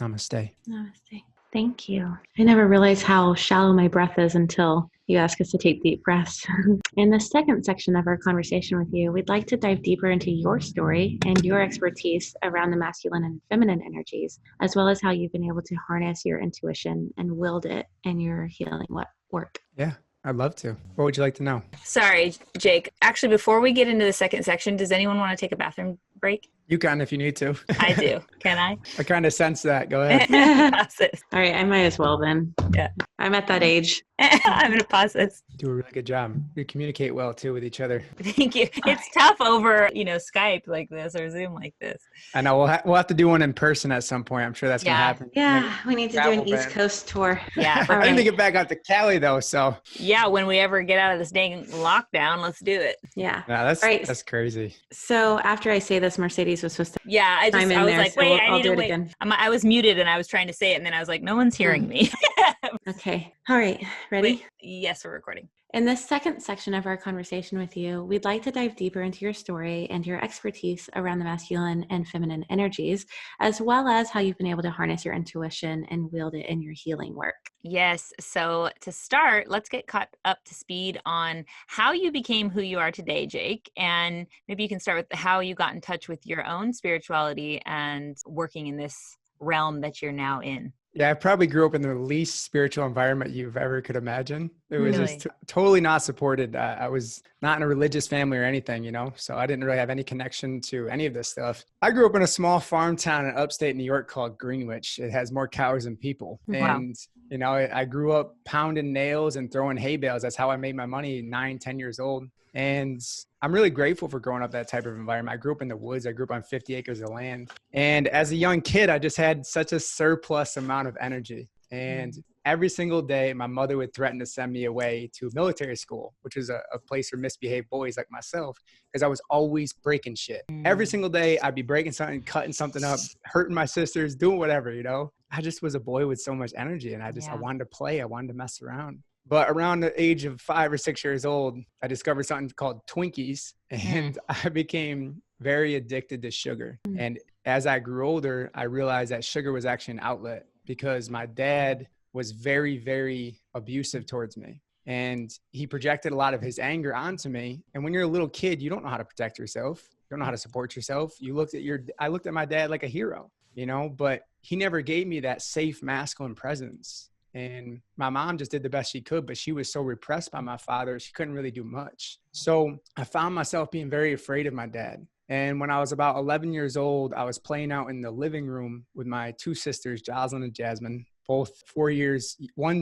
Namaste. Namaste. Thank you. I never realized how shallow my breath is until you ask us to take deep breaths. In the second section of our conversation with you, we'd like to dive deeper into your story and your expertise around the masculine and feminine energies, as well as how you've been able to harness your intuition and wield it in your healing work. Yeah, I'd love to. What would you like to know? Sorry, Jake. Actually, before we get into the second section, does anyone want to take a bathroom break? You can if you need to. I do. Can I? I kind of sense that. Go ahead. All right, I might as well then. Yeah. I'm at that age. I'm going to pause this. Do a really good job. You communicate well too with each other. Thank you. It's tough over, Skype like this or Zoom like this. I know we'll have to do one in person at some point. I'm sure that's going to happen. Yeah, we need to do an East Coast tour. Yeah. I need to get back out to Cali though, so. Yeah, when we ever get out of this dang lockdown, let's do it. Yeah. That's crazy. So after I say this, Mercedes was supposed to. Yeah, I was like, so wait, I I'll need do to it wait. again. I was muted and I was trying to say it, and then I was like, no one's hearing me. Okay. All right. Ready? Wait, yes, we're recording. In this second section of our conversation with you, we'd like to dive deeper into your story and your expertise around the masculine and feminine energies, as well as how you've been able to harness your intuition and wield it in your healing work. Yes. So to start, let's get caught up to speed on how you became who you are today, Jake. And maybe you can start with how you got in touch with your own spirituality and working in this realm that you're now in. Yeah, I probably grew up in the least spiritual environment you've ever could imagine. It was Really? just totally not supported. I was not in a religious family or anything, so I didn't really have any connection to any of this stuff. I grew up in a small farm town in upstate New York called Greenwich. It has more cows than people. Wow. And, I grew up pounding nails and throwing hay bales. That's how I made my money 9-10 years old. And I'm really grateful for growing up that type of environment. I grew up in the woods. I grew up on 50 acres of land. And as a young kid, I just had such a surplus amount of energy. And every single day, my mother would threaten to send me away to military school, which is a place for misbehaved boys like myself, because I was always breaking shit. Every single day, I'd be breaking something, cutting something up, hurting my sisters, doing whatever, I just was a boy with so much energy, and I wanted to play. I wanted to mess around. But around the age of 5 or 6 years old, I discovered something called Twinkies, and I became very addicted to sugar. And as I grew older, I realized that sugar was actually an outlet, because my dad was very, very abusive towards me. And he projected a lot of his anger onto me. And when you're a little kid, you don't know how to protect yourself. You don't know how to support yourself. I looked at my dad like a hero, but he never gave me that safe masculine presence. And my mom just did the best she could, but she was so repressed by my father, she couldn't really do much. So I found myself being very afraid of my dad. And when I was about 11 years old, I was playing out in the living room with my two sisters, Jocelyn and Jasmine, both 4 years.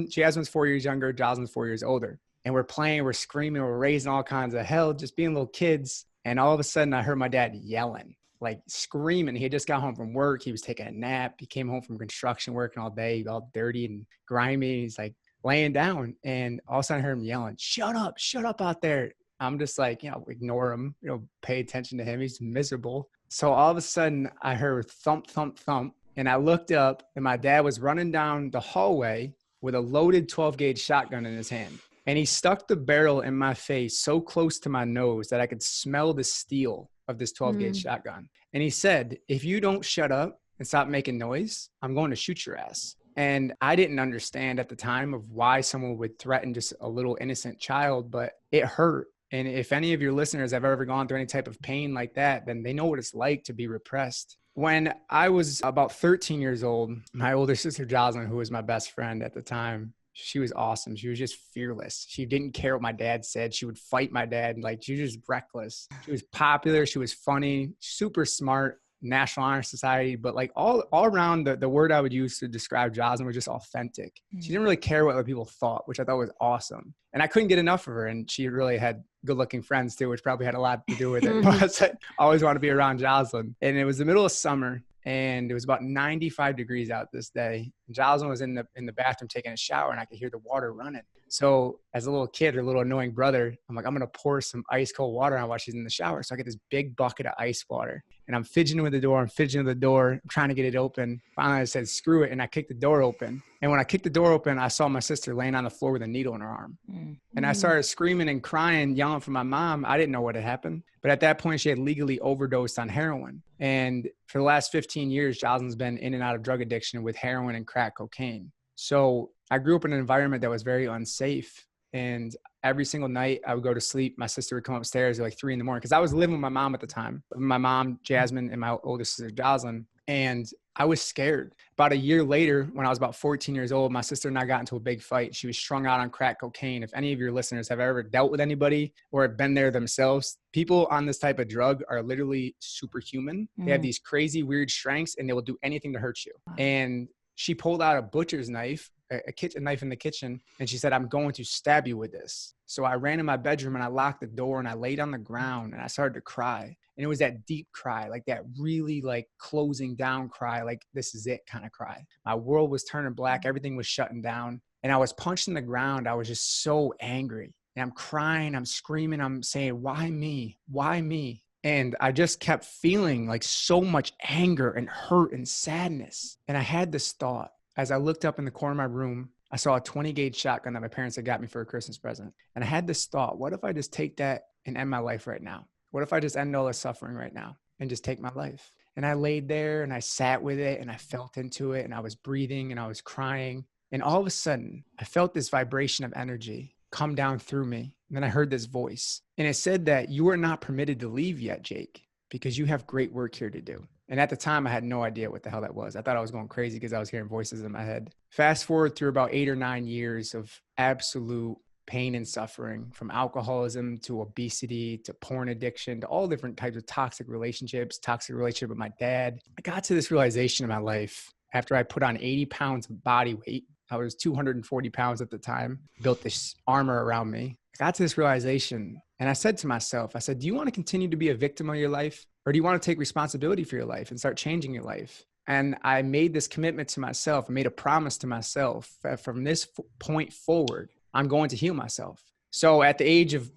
Jasmine's 4 years younger, Jocelyn's 4 years older. And we're playing, we're screaming, we're raising all kinds of hell, just being little kids. And all of a sudden I heard my dad yelling, like screaming. He had just got home from work. He was taking a nap. He came home from construction working all day, all dirty and grimy. He's like laying down. And all of a sudden I heard him yelling, shut up out there. I'm just like, ignore him, pay attention to him. He's miserable. So all of a sudden I heard thump, thump, thump. And I looked up and my dad was running down the hallway with a loaded 12 gauge shotgun in his hand. And he stuck the barrel in my face so close to my nose that I could smell the steel of this 12 gauge shotgun. And he said, if you don't shut up and stop making noise, I'm going to shoot your ass. And I didn't understand at the time of why someone would threaten just a little innocent child, but it hurt. And if any of your listeners have ever gone through any type of pain like that, then they know what it's like to be repressed. When I was about 13 years old, my older sister, Jocelyn, who was my best friend at the time, she was awesome. She was just fearless. She didn't care what my dad said. She would fight my dad. She was just reckless. She was popular. She was funny, super smart, National Honor Society. But all around, the word I would use to describe Jocelyn was just authentic. She didn't really care what other people thought, which I thought was awesome. And I couldn't get enough of her. And she really had good looking friends too, which probably had a lot to do with it. But I always wanted to be around Jocelyn. And it was the middle of summer. And it was about 95 degrees out this day. And Jocelyn was in the bathroom taking a shower, and I could hear the water running. So as a little kid or a little annoying brother, I'm like, I'm going to pour some ice cold water on while she's in the shower. So I get this big bucket of ice water, and I'm fidgeting with the door. I'm trying to get it open. Finally, I said, screw it. And I kicked the door open. And when I kicked the door open, I saw my sister laying on the floor with a needle in her arm. And I started screaming and crying, yelling for my mom. I didn't know what had happened. But at that point, she had legally overdosed on heroin. And for the last 15 years, Jocelyn's been in and out of drug addiction with heroin and crack cocaine. So I grew up in an environment that was very unsafe. And every single night I would go to sleep. My sister would come upstairs at like 3 a.m. because I was living with my mom at the time. My mom, Jasmine, and my oldest sister, Jocelyn. And I was scared. About a year later, when I was about 14 years old, my sister and I got into a big fight. She was strung out on crack cocaine. If any of your listeners have ever dealt with anybody or have been there themselves, people on this type of drug are literally superhuman. They have these crazy, weird strengths, and they will do anything to hurt you. And she pulled out a butcher's knife, a knife in the kitchen, and she said, I'm going to stab you with this. So I ran in my bedroom and I locked the door and I laid on the ground and I started to cry. And it was that deep cry, like that really like closing down cry, like this is it kind of cry. My world was turning black. Everything was shutting down. And I was punched in the ground. I was just so angry. And I'm crying, I'm screaming, I'm saying, why me? Why me? And I just kept feeling like so much anger and hurt and sadness. And I had this thought. As I looked up in the corner of my room, I saw a 20 gauge shotgun that my parents had got me for a Christmas present. And I had this thought, what if I just take that and end my life right now? What if I just end all the suffering right now and just take my life? And I laid there and I sat with it and I felt into it and I was breathing and I was crying. And all of a sudden, I felt this vibration of energy come down through me. And then I heard this voice. And it said that you are not permitted to leave yet, Jake, because you have great work here to do. And at the time, I had no idea what the hell that was. I thought I was going crazy because I was hearing voices in my head. Fast forward through about 8 or 9 years of absolute pain and suffering, from alcoholism to obesity to porn addiction to all different types of toxic relationship with my dad. I got to this realization in my life after I put on 80 pounds of body weight. I was 240 pounds at the time, built this armor around me. I got to this realization and I said to myself, I said, do you want to continue to be a victim of your life? Or do you want to take responsibility for your life and start changing your life? And I made this commitment to myself. I made a promise to myself that from this point forward, I'm going to heal myself. So at the age of,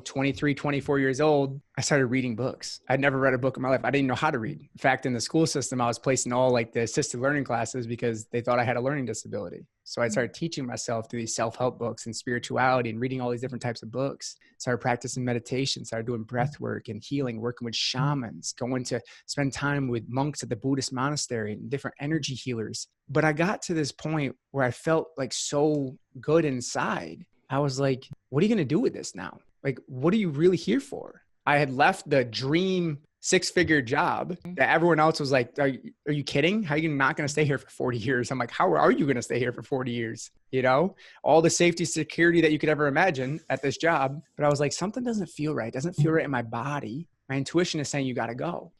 23, 24 years old, I started reading books. I'd never read a book in my life. I didn't know how to read. In fact, in the school system, I was placed in all like the assisted learning classes because they thought I had a learning disability. So I started teaching myself through these self-help books and spirituality and reading all these different types of books. Started practicing meditation, started doing breath work and healing, working with shamans, going to spend time with monks at the Buddhist monastery and different energy healers. But I got to this point where I felt like so good inside. I was like, what are you going to do with this now? Like, what are you really here for? I had left the dream 6-figure job that everyone else was like, are you kidding? How are you not going to stay here for 40 years? I'm like, how are you going to stay here for 40 years? You know, all the safety, security that you could ever imagine at this job. But I was like, something doesn't feel right. It doesn't feel right in my body. My intuition is saying you got to go.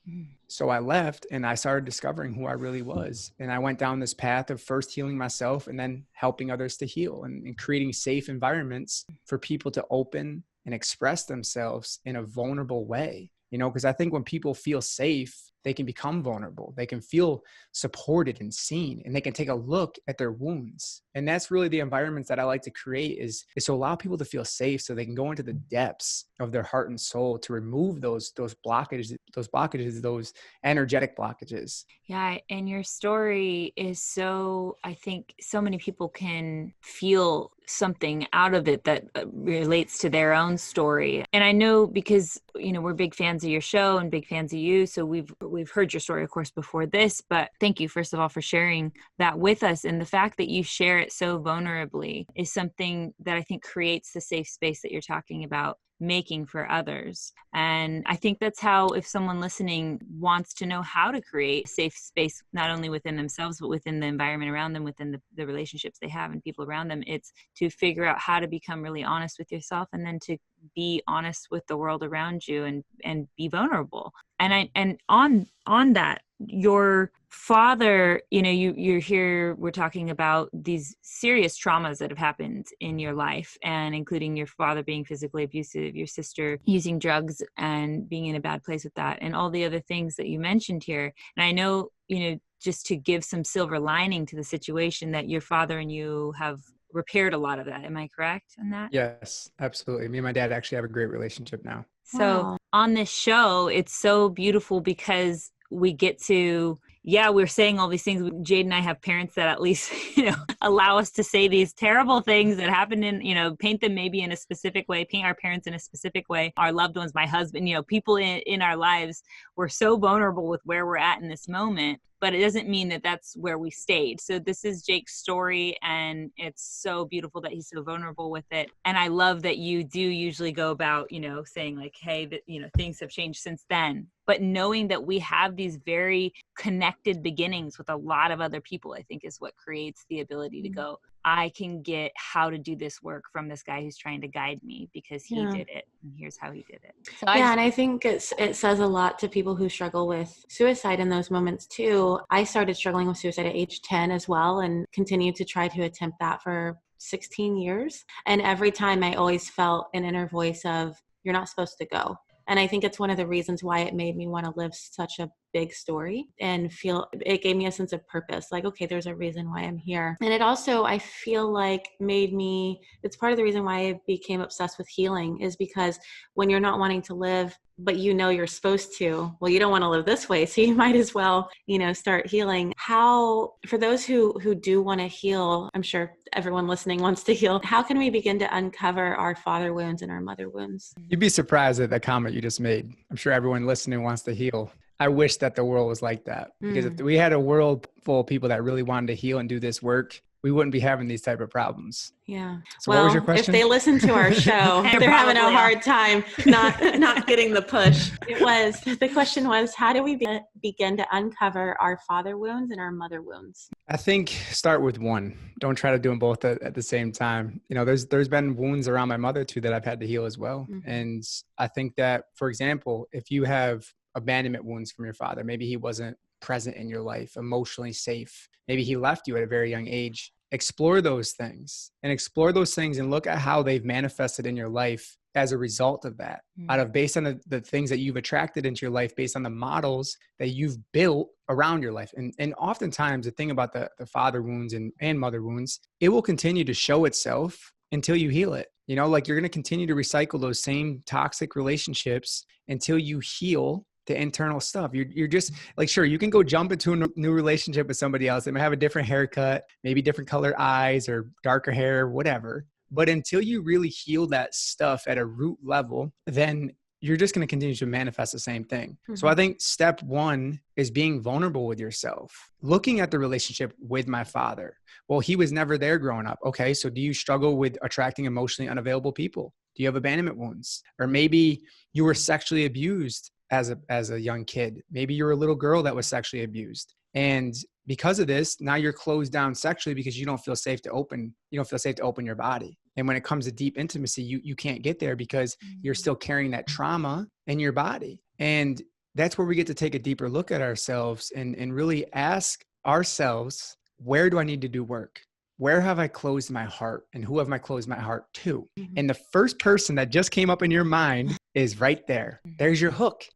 So I left and I started discovering who I really was. And I went down this path of first healing myself and then helping others to heal and creating safe environments for people to open and express themselves in a vulnerable way. You know, because I think when people feel safe, they can become vulnerable. They can feel supported and seen, and they can take a look at their wounds. And that's really the environments that I like to create is to allow people to feel safe so they can go into the depths of their heart and soul to remove those blockages, those energetic blockages. Yeah. And your story is so, I think so many people can feel something out of it that relates to their own story. And I know because, you know, we're big fans of your show and big fans of you. So we've heard your story, of course, before this, but thank you, first of all, for sharing that with us. And the fact that you share it so vulnerably is something that I think creates the safe space that you're talking about making for others. And I think that's how, if someone listening wants to know how to create a safe space, not only within themselves, but within the environment around them, within the relationships they have and people around them, it's to figure out how to become really honest with yourself and then to be honest with the world around you and be vulnerable. And on that, your father, you know, you're here, we're talking about these serious traumas that have happened in your life, and including your father being physically abusive, your sister using drugs and being in a bad place with that, and all the other things that you mentioned here. And I know, you know, just to give some silver lining to the situation, that your father and you have repaired a lot of that. Am I correct in that? Yes, absolutely. Me and my dad actually have a great relationship now. So Wow. on this show, it's so beautiful because we get to, we're saying all these things. Jade and I have parents that at least, allow us to say these terrible things that happen in, paint them maybe in a specific way, paint our parents in a specific way, our loved ones, my husband, people in our lives. We're so vulnerable with where we're at in this moment, but it doesn't mean that that's where we stayed. So this is Jake's story, and it's so beautiful that he's so vulnerable with it. And I love that you do usually go about, saying like, hey, that, things have changed since then. But knowing that we have these very connected beginnings with a lot of other people, I think is what creates the ability to go, I can get how to do this work from this guy who's trying to guide me because he did it. And here's how he did it. So And I think it says a lot to people who struggle with suicide in those moments too. I started struggling with suicide at age 10 as well, and continued to try to attempt that for 16 years. And every time I always felt an inner voice of, you're not supposed to go. And I think it's one of the reasons why it made me want to live such a big story and feel it gave me a sense of purpose. Like, okay, there's a reason why I'm here. And it also, I feel like it's part of the reason why I became obsessed with healing, is because when you're not wanting to live, but you're supposed to, well, you don't want to live this way. So you might as well, start healing. How, for those who do want to heal, I'm sure everyone listening wants to heal. How can we begin to uncover our father wounds and our mother wounds? You'd be surprised at the comment you just made. I'm sure everyone listening wants to heal. I wish that the world was like that, because if we had a world full of people that really wanted to heal and do this work, we wouldn't be having these type of problems. Yeah. So what was your question? If they listen to our show, they're having a hard time not getting the push. The question was, how do we begin to uncover our father wounds and our mother wounds? I think start with one. Don't try to do them both at the same time. There's been wounds around my mother too that I've had to heal as well. And I think that, for example, if you have abandonment wounds from your father, maybe he wasn't present in your life, emotionally safe, maybe he left you at a very young age, explore those things and look at how they've manifested in your life as a result of that, based on the things that you've attracted into your life, based on the models that you've built around your life. And oftentimes the thing about the father wounds and mother wounds, it will continue to show itself until you heal it. Like you're going to continue to recycle those same toxic relationships until you heal the internal stuff. You're just like, sure, you can go jump into a new relationship with somebody else. They might have a different haircut, maybe different color eyes or darker hair, whatever. But until you really heal that stuff at a root level, then you're just going to continue to manifest the same thing. So I think step one is being vulnerable with yourself. Looking at the relationship with my father. Well, he was never there growing up. Okay, so do you struggle with attracting emotionally unavailable people? Do you have abandonment wounds? Or maybe you were sexually abused as a young kid. Maybe you're a little girl that was sexually abused. And because of this, now you're closed down sexually because you don't feel safe to open your body. And when it comes to deep intimacy, you can't get there because you're still carrying that trauma in your body. And that's where we get to take a deeper look at ourselves and really ask ourselves, where do I need to do work? Where have I closed my heart, and who have I closed my heart to? And the first person that just came up in your mind is right there. There's your hook.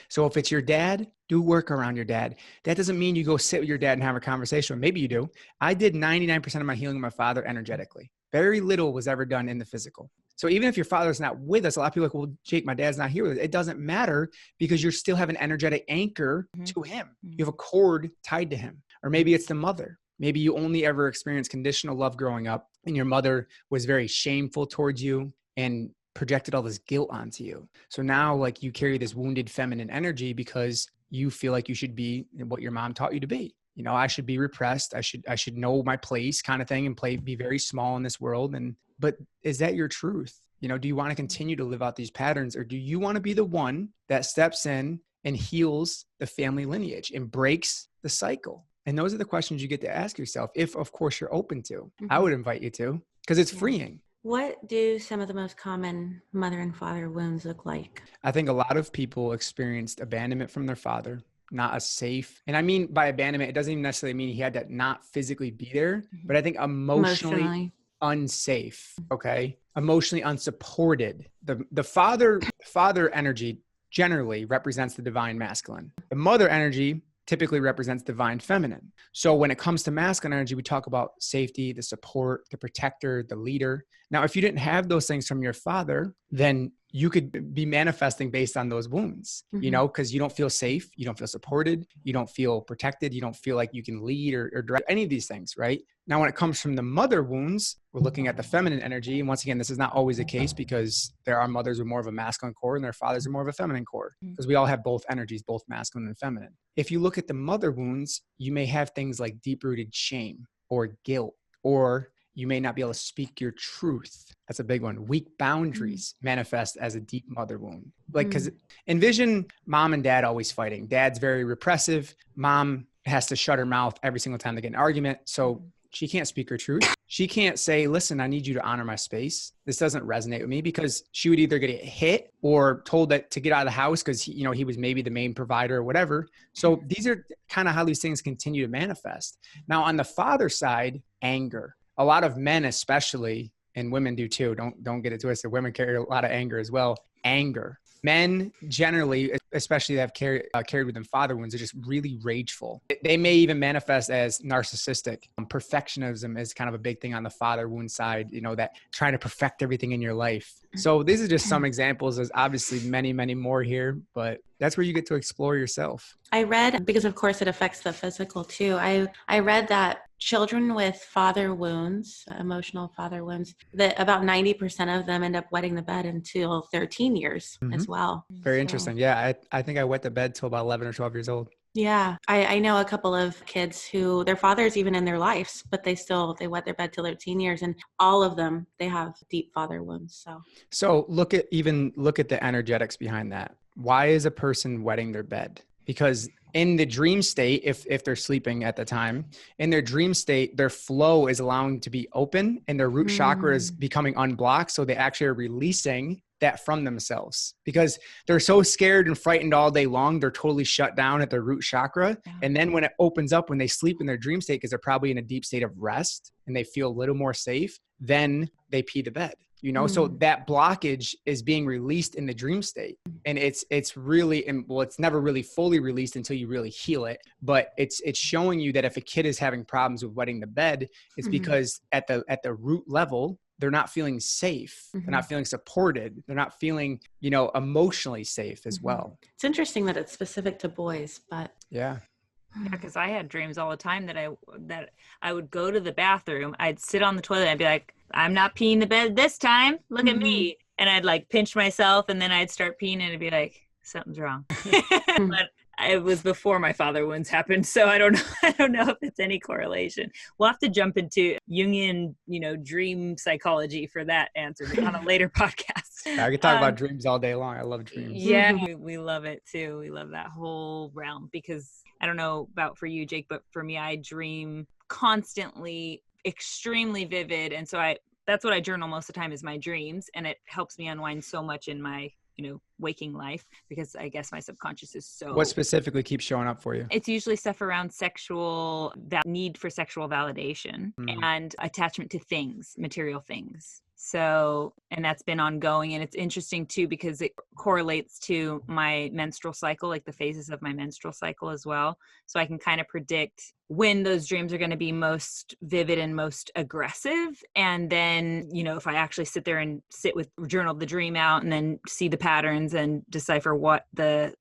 So if it's your dad, do work around your dad. That doesn't mean you go sit with your dad and have a conversation. Maybe you do. I did 99% of my healing with my father energetically. Very little was ever done in the physical. So even if your father's not with us, a lot of people are like, well, Jake, my dad's not here with us. It doesn't matter, because you still have an energetic anchor to him. You have a cord tied to him. Or maybe it's the mother. Maybe you only ever experienced conditional love growing up, and your mother was very shameful towards you and projected all this guilt onto you. So now like you carry this wounded feminine energy because you feel like you should be what your mom taught you to be. I should be repressed. I should know my place kind of thing and be very small in this world. But is that your truth? Do you want to continue to live out these patterns, or do you want to be the one that steps in and heals the family lineage and breaks the cycle? And those are the questions you get to ask yourself, if of course you're open to. I would invite you to, because it's freeing. What do some of the most common mother and father wounds look like? I think a lot of people experienced abandonment from their father, not a safe. And I mean by abandonment, it doesn't even necessarily mean he had to not physically be there, but I think emotionally unsafe. Okay. Emotionally unsupported. The father energy generally represents the divine masculine. The mother energy typically represents divine feminine. So when it comes to masculine energy, we talk about safety, the support, the protector, the leader. Now, if you didn't have those things from your father, then you could be manifesting based on those wounds, you know, because you don't feel safe, you don't feel supported, you don't feel protected, you don't feel like you can lead or direct any of these things, right? Now, when it comes from the mother wounds, we're looking at the feminine energy. And once again, this is not always the case because there are mothers with more of a masculine core and their fathers are more of a feminine core, because we all have both energies, both masculine and feminine. If you look at the mother wounds, you may have things like deep-rooted shame or guilt, or you may not be able to speak your truth. That's a big one. Weak boundaries manifest as a deep mother wound. Like, because envision mom and dad always fighting. Dad's very repressive. Mom has to shut her mouth every single time they get an argument. So she can't speak her truth. She can't say, listen, I need you to honor my space. This doesn't resonate with me, because she would either get hit or told that to get out of the house because he was maybe the main provider or whatever. So these are kind of how these things continue to manifest. Now, on the father side, anger. A lot of men especially, and women do too, don't get it twisted. Women carry a lot of anger as well. Anger. Men generally, especially that have carried with them father wounds, are just really rageful. They may even manifest as narcissistic. Perfectionism is kind of a big thing on the father wound side, that trying to perfect everything in your life. So these are just some examples. There's obviously many, many more here, but that's where you get to explore yourself. I read, because of course it affects the physical too. I read that children with father wounds, emotional father wounds, that about 90% of them end up wetting the bed until their teen years as well. Very interesting. Yeah. I think I wet the bed till about 11 or 12 years old. Yeah. I know a couple of kids who their father's even in their lives, but they wet their bed till their teen years, and all of them, they have deep father wounds. So look at the energetics behind that. Why is a person wetting their bed? Because in the dream state, if they're sleeping at the time, in their dream state, their flow is allowing to be open and their root chakra is becoming unblocked. So they actually are releasing that from themselves, because they're so scared and frightened all day long. They're totally shut down at their root chakra. And then when it opens up, when they sleep in their dream state, because they're probably in a deep state of rest and they feel a little more safe, then they pee the bed. So that blockage is being released in the dream state. And it's really, it's never really fully released until you really heal it. But it's showing you that if a kid is having problems with wetting the bed, it's because at the root level, they're not feeling safe. They're not feeling supported. They're not feeling, emotionally safe as well. It's interesting that it's specific to boys, but yeah. Yeah, because I had dreams all the time that I would go to the bathroom, I'd sit on the toilet, and I'd be like, I'm not peeing the bed this time. Look at me. And I'd like pinch myself, and then I'd start peeing, and it'd be like, something's wrong. But it was before my father wounds happened, so I don't know if it's any correlation. We'll have to jump into Jungian, dream psychology for that answer on a later podcast. I could talk about dreams all day long. I love dreams. Yeah, we love it too. We love that whole realm, because I don't know about for you, Jake, but for me, I dream constantly, extremely vivid. And so that's what I journal most of the time, is my dreams. And it helps me unwind so much in my, waking life, because I guess my subconscious is so. What specifically keeps showing up for you? It's usually stuff around need for sexual validation and attachment to things, material things. So, and that's been ongoing. And it's interesting too, because it correlates to my menstrual cycle, like the phases of my menstrual cycle as well. So I can kind of predict when those dreams are going to be most vivid and most aggressive. And then, if I actually sit there and journal the dream out and then see the patterns and decipher what the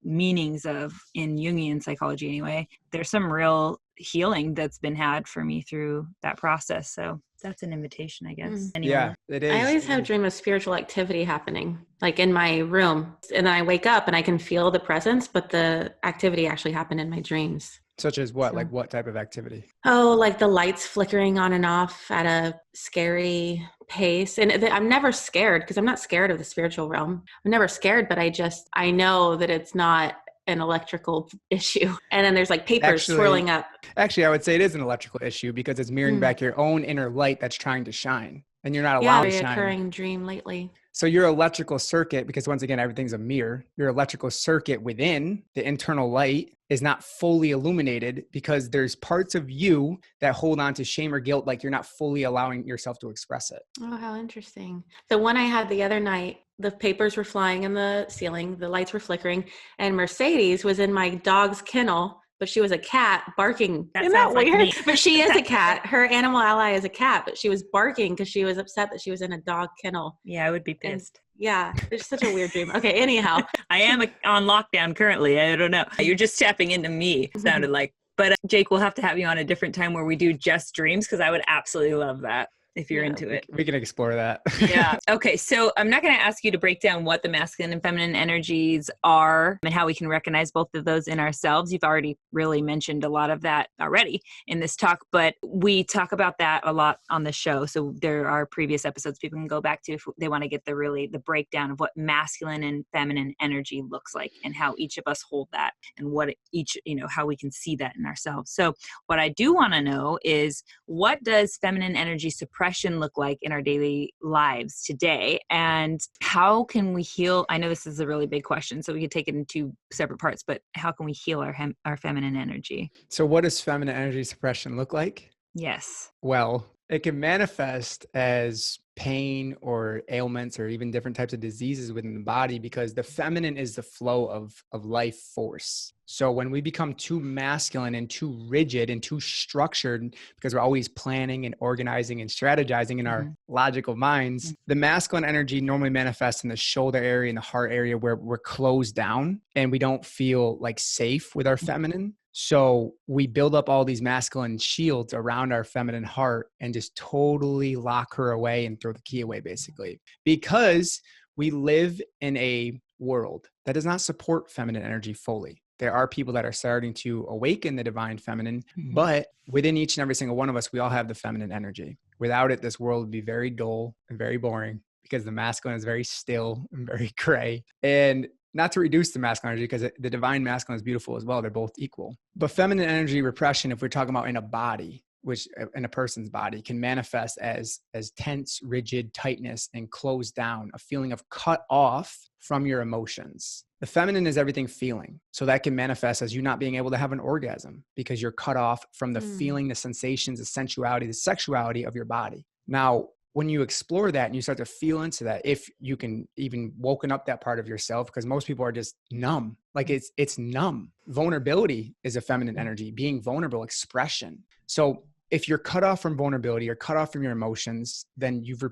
meanings of in Jungian psychology anyway, there's some real healing that's been had for me through that process. So that's an invitation, I guess. Anyway. Yeah, it is. I always have a dream of spiritual activity happening, like in my room. And then I wake up and I can feel the presence, but the activity actually happened in my dreams. Such as what? Like what type of activity? Oh, like the lights flickering on and off at a scary pace. And I'm never scared, because I'm not scared of the spiritual realm. I'm never scared, but I know that it's not an electrical issue. And then there's like papers swirling up. Actually, I would say it is an electrical issue, because it's mirroring back your own inner light that's trying to shine. And you're not allowed to shine. Yeah, reoccurring dream lately. So your electrical circuit, because once again, everything's a mirror, your electrical circuit within the internal light is not fully illuminated, because there's parts of you that hold on to shame or guilt, like you're not fully allowing yourself to express it. Oh, how interesting. The one I had the other night, the papers were flying in the ceiling, the lights were flickering, and Mercedes was in my dog's kennel but she was a cat barking. That Isn't that sounds like weird? me. But she is a cat. Her animal ally is a cat, but she was barking because she was upset that she was in a dog kennel. Yeah, I would be And pissed. yeah, it's such a weird dream. Okay, anyhow. I am on lockdown currently. I don't know. You're just tapping into me, sounded like. But Jake, we'll have to have you on a different time where we do just dreams, because I would absolutely love that if you're into it. We can explore that. Yeah. Okay. So I'm not going to ask you to break down what the masculine and feminine energies are and how we can recognize both of those in ourselves. You've already really mentioned a lot of that already in this talk, but we talk about that a lot on the show. So there are previous episodes people can go back to if they want to get the breakdown of what masculine and feminine energy looks like and how each of us hold that and what each, how we can see that in ourselves. So what I do want to know is, what does feminine energy suppression look like in our daily lives today, and how can we heal? I know this is a really big question, so we could take it in two separate parts, but how can we heal our feminine energy? So what does feminine energy suppression look like? Yes. Well, it can manifest as pain or ailments or even different types of diseases within the body, because the feminine is the flow of life force. So when we become too masculine and too rigid and too structured, because we're always planning and organizing and strategizing in our logical minds, the masculine energy normally manifests in the shoulder area and the heart area, where we're closed down and we don't feel like safe with our feminine. So we build up all these masculine shields around our feminine heart and just totally lock her away and throw the key away, basically, because we live in a world that does not support feminine energy fully. There are people that are starting to awaken the divine feminine, but within each and every single one of us, we all have the feminine energy. Without it, this world would be very dull and very boring, because the masculine is very still and very gray. And not to reduce the masculine energy, because the divine masculine is beautiful as well. They're both equal. But feminine energy repression, if we're talking about in a body, which in a person's body, can manifest as tense, rigid tightness and closed down, a feeling of cut off from your emotions. The feminine is everything feeling. So that can manifest as you not being able to have an orgasm because you're cut off from the feeling, the sensations, the sensuality, the sexuality of your body. Now, when you explore that and you start to feel into that, if you can even woken up that part of yourself, because most people are just numb, like it's numb. Vulnerability is a feminine energy, being vulnerable, expression. So if you're cut off from vulnerability or cut off from your emotions, then you've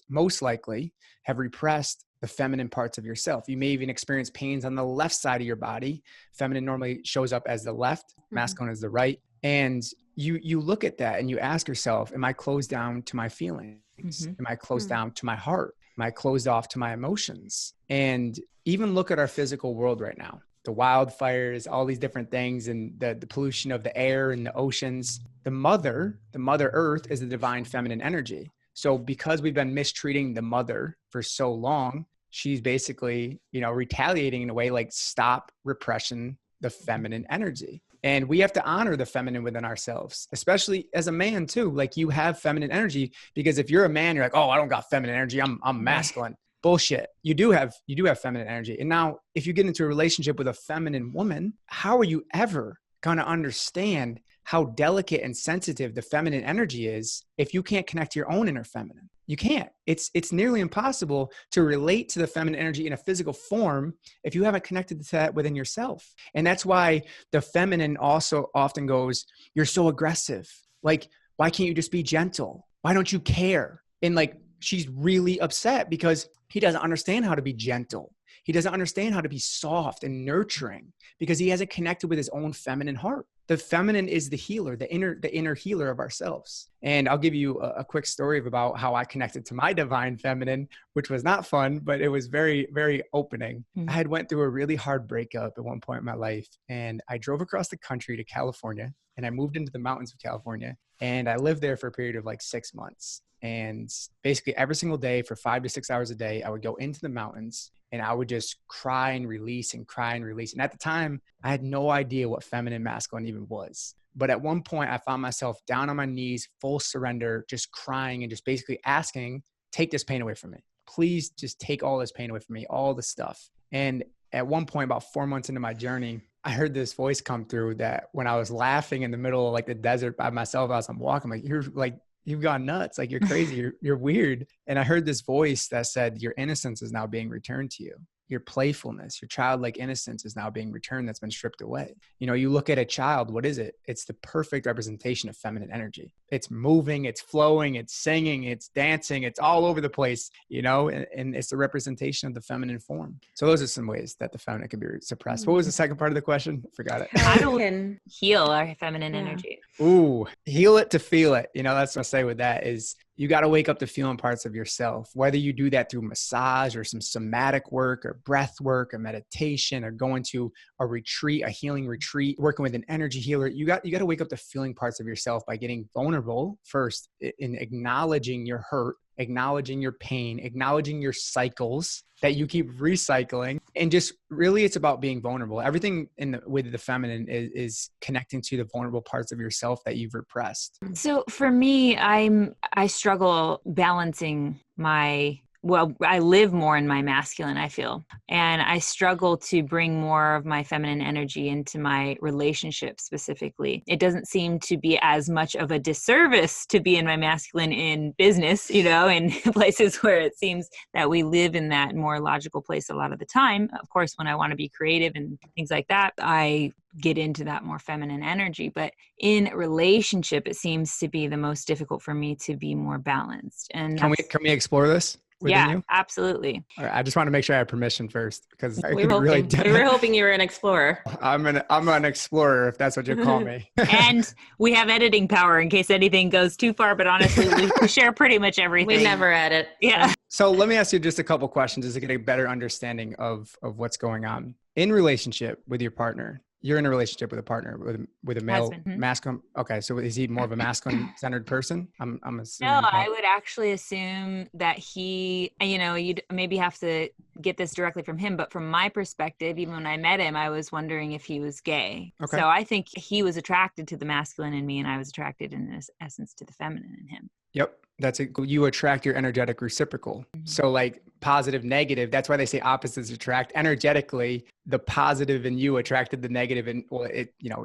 most likely have repressed the feminine parts of yourself. You may even experience pains on the left side of your body. Feminine normally shows up as the left, masculine is the right. And you look at that and you ask yourself, am I closed down to my feelings? Am I closed down to my heart? Am I closed off to my emotions? And even look at our physical world right now. The wildfires, all these different things, and the pollution of the air and the oceans. The mother earth is the divine feminine energy. So because we've been mistreating the mother for so long, she's basically, retaliating in a way like, stop repression the feminine energy. And we have to honor the feminine within ourselves, especially as a man too. Like, you have feminine energy, because if you're a man, you're like, oh, I don't got feminine energy. I'm masculine. Bullshit. You do have feminine energy. And now if you get into a relationship with a feminine woman, how are you ever going to understand how delicate and sensitive the feminine energy is if you can't connect to your own inner feminine? You can't. It's nearly impossible to relate to the feminine energy in a physical form if you haven't connected to that within yourself. And that's why the feminine also often goes, you're so aggressive. Like, why can't you just be gentle? Why don't you care? And like, she's really upset because he doesn't understand how to be gentle. He doesn't understand how to be soft and nurturing because he hasn't connected with his own feminine heart. The feminine is the healer, the inner healer of ourselves. And I'll give you a quick story about how I connected to my divine feminine, which was not fun, but it was very, very opening. I had went through a really hard breakup at one point in my life, and I drove across the country to California, and I moved into the mountains of California, and I lived there for a period of like 6 months. And basically every single day for 5 to 6 hours a day, I would go into the mountains and I would just cry and release and cry and release. And at the time, I had no idea what feminine masculine even was. But at one point, I found myself down on my knees, full surrender, just crying and just basically asking, take this pain away from me. Please just take all this pain away from me, all the stuff. And at one point, about 4 months into my journey, I heard this voice come through that when I was laughing in the middle of like the desert by myself, as I'm walking, like, you've gone nuts. Like, you're crazy. You're weird. And I heard this voice that said, your innocence is now being returned to you. your playfulness, your childlike innocence is now being returned. That's been stripped away. You know, you look at a child, what is it? It's the perfect representation of feminine energy. It's moving, it's flowing, it's singing, it's dancing, it's all over the place, you know, and it's the representation of the feminine form. So those are some ways that the feminine can be suppressed. What was the second part of the question? I forgot it. How do we heal our feminine energy? Ooh, heal it to feel it. You know, that's what I say with that is you got to wake up to feeling parts of yourself, whether you do that through massage or some somatic work or breath work or meditation or going to a retreat, a healing retreat, working with an energy healer. You got to wake up to feeling parts of yourself by getting vulnerable first in acknowledging your hurt, acknowledging your pain, acknowledging your cycles that you keep recycling. And just really, it's about being vulnerable. Everything with the feminine is connecting to the vulnerable parts of yourself that you've repressed. So for me, I struggle balancing I live more in my masculine, I feel, and I struggle to bring more of my feminine energy into my relationship specifically. It doesn't seem to be as much of a disservice to be in my masculine in business, you know, in places where it seems that we live in that more logical place a lot of the time. Of course, when I want to be creative and things like that, I get into that more feminine energy. But in relationship, it seems to be the most difficult for me to be more balanced. And can we explore this? Yeah, you? absolutely. All right, I just want to make sure I have permission first because we were hoping you were an explorer. I'm an explorer, if that's what you call me. And we have editing power in case anything goes too far, but honestly, we share pretty much everything. We never edit. Yeah. So let me ask you just a couple questions just to get a better understanding of what's going on. In relationship with your partner, you're in a relationship with a partner with a male masculine. Okay. So is he more of a masculine centered person? I'm assuming. No, I would actually assume that he, you know, you'd maybe have to get this directly from him. But from my perspective, even when I met him, I was wondering if he was gay. Okay. So I think he was attracted to the masculine in me and I was attracted in this essence to the feminine in him. Yep. That's it. You attract your energetic reciprocal. So like positive, negative, that's why they say opposites attract. Energetically, the positive in you attracted the negative and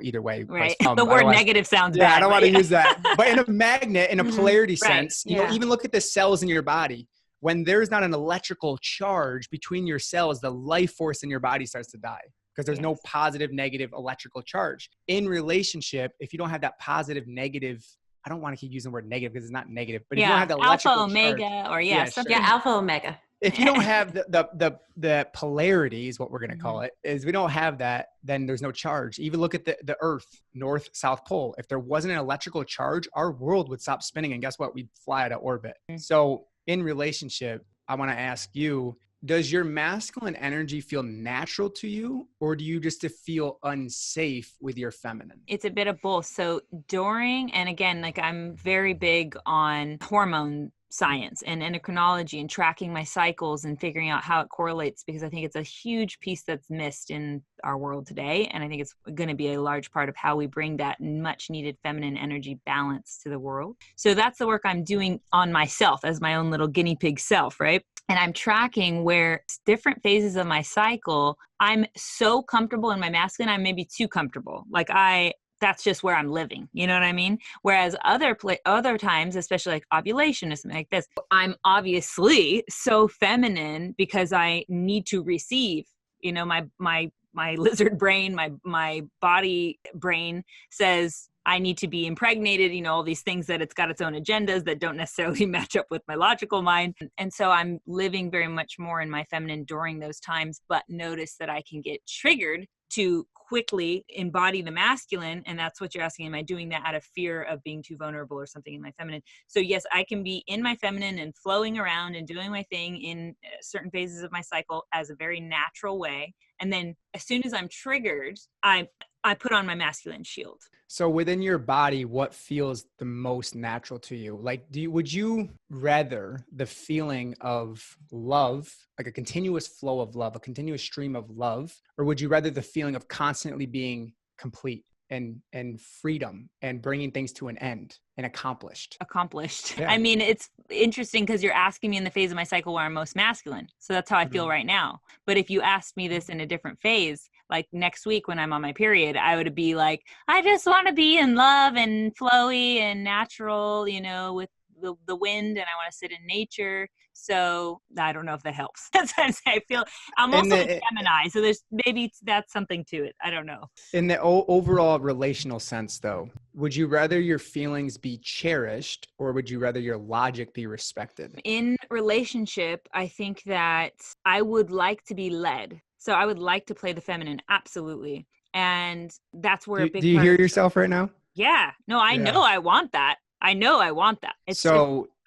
either way. Right. The word negative sounds bad. Yeah, I don't want to use that. But in a magnet, in a polarity sense, you know, even look at the cells in your body. When there's not an electrical charge between your cells, the life force in your body starts to die because there's no positive, negative electrical charge. In relationship, if you don't have that positive, negative, I don't want to keep using the word negative because it's not negative, but if you don't have the electrical alpha, omega, charge, or something. Yeah, alpha, omega. If you don't have the polarity is what we're going to call it, is we don't have that, then there's no charge. Even look at the earth, north, south pole. If there wasn't an electrical charge, our world would stop spinning. And guess what? We'd fly out of orbit. So in relationship, I want to ask you, does your masculine energy feel natural to you, or do you just feel unsafe with your feminine? It's a bit of both. So and again, like I'm very big on hormone science and endocrinology and tracking my cycles and figuring out how it correlates, because I think it's a huge piece that's missed in our world today. And I think it's going to be a large part of how we bring that much needed feminine energy balance to the world. So that's the work I'm doing on myself as my own little guinea pig self, right? And I'm tracking where different phases of my cycle, I'm so comfortable in my masculine, I'm maybe too comfortable. Like that's just where I'm living. You know what I mean? Whereas other times, especially like ovulation or something like this, I'm obviously so feminine because I need to receive, you know, my lizard brain, my body brain says I need to be impregnated, you know, all these things that it's got its own agendas that don't necessarily match up with my logical mind. And so I'm living very much more in my feminine during those times, but notice that I can get triggered to quickly embody the masculine. And that's what you're asking. Am I doing that out of fear of being too vulnerable or something in my feminine? So yes, I can be in my feminine and flowing around and doing my thing in certain phases of my cycle as a very natural way. And then as soon as I'm triggered, I put on my masculine shield. So within your body, what feels the most natural to you? Like, would you rather the feeling of love, like a continuous flow of love, a continuous stream of love, or would you rather the feeling of constantly being complete and freedom and bringing things to an end and accomplished? Yeah. I mean, it's interesting because you're asking me in the phase of my cycle where I'm most masculine. So that's how I feel right now. But if you asked me this in a different phase, like next week when I'm on my period, I would be like, I just want to be in love and flowy and natural, you know, with the wind and I want to sit in nature. So I don't know if that helps. That's what I'm saying. I feel I'm also a Gemini, so there's maybe that's something to it. I don't know. In the overall relational sense, though, would you rather your feelings be cherished or would you rather your logic be respected? In relationship, I think that I would like to be led. So I would like to play the feminine, absolutely. And that's where do you hear yourself right now? Yeah. No, I know I want that. I know I want that.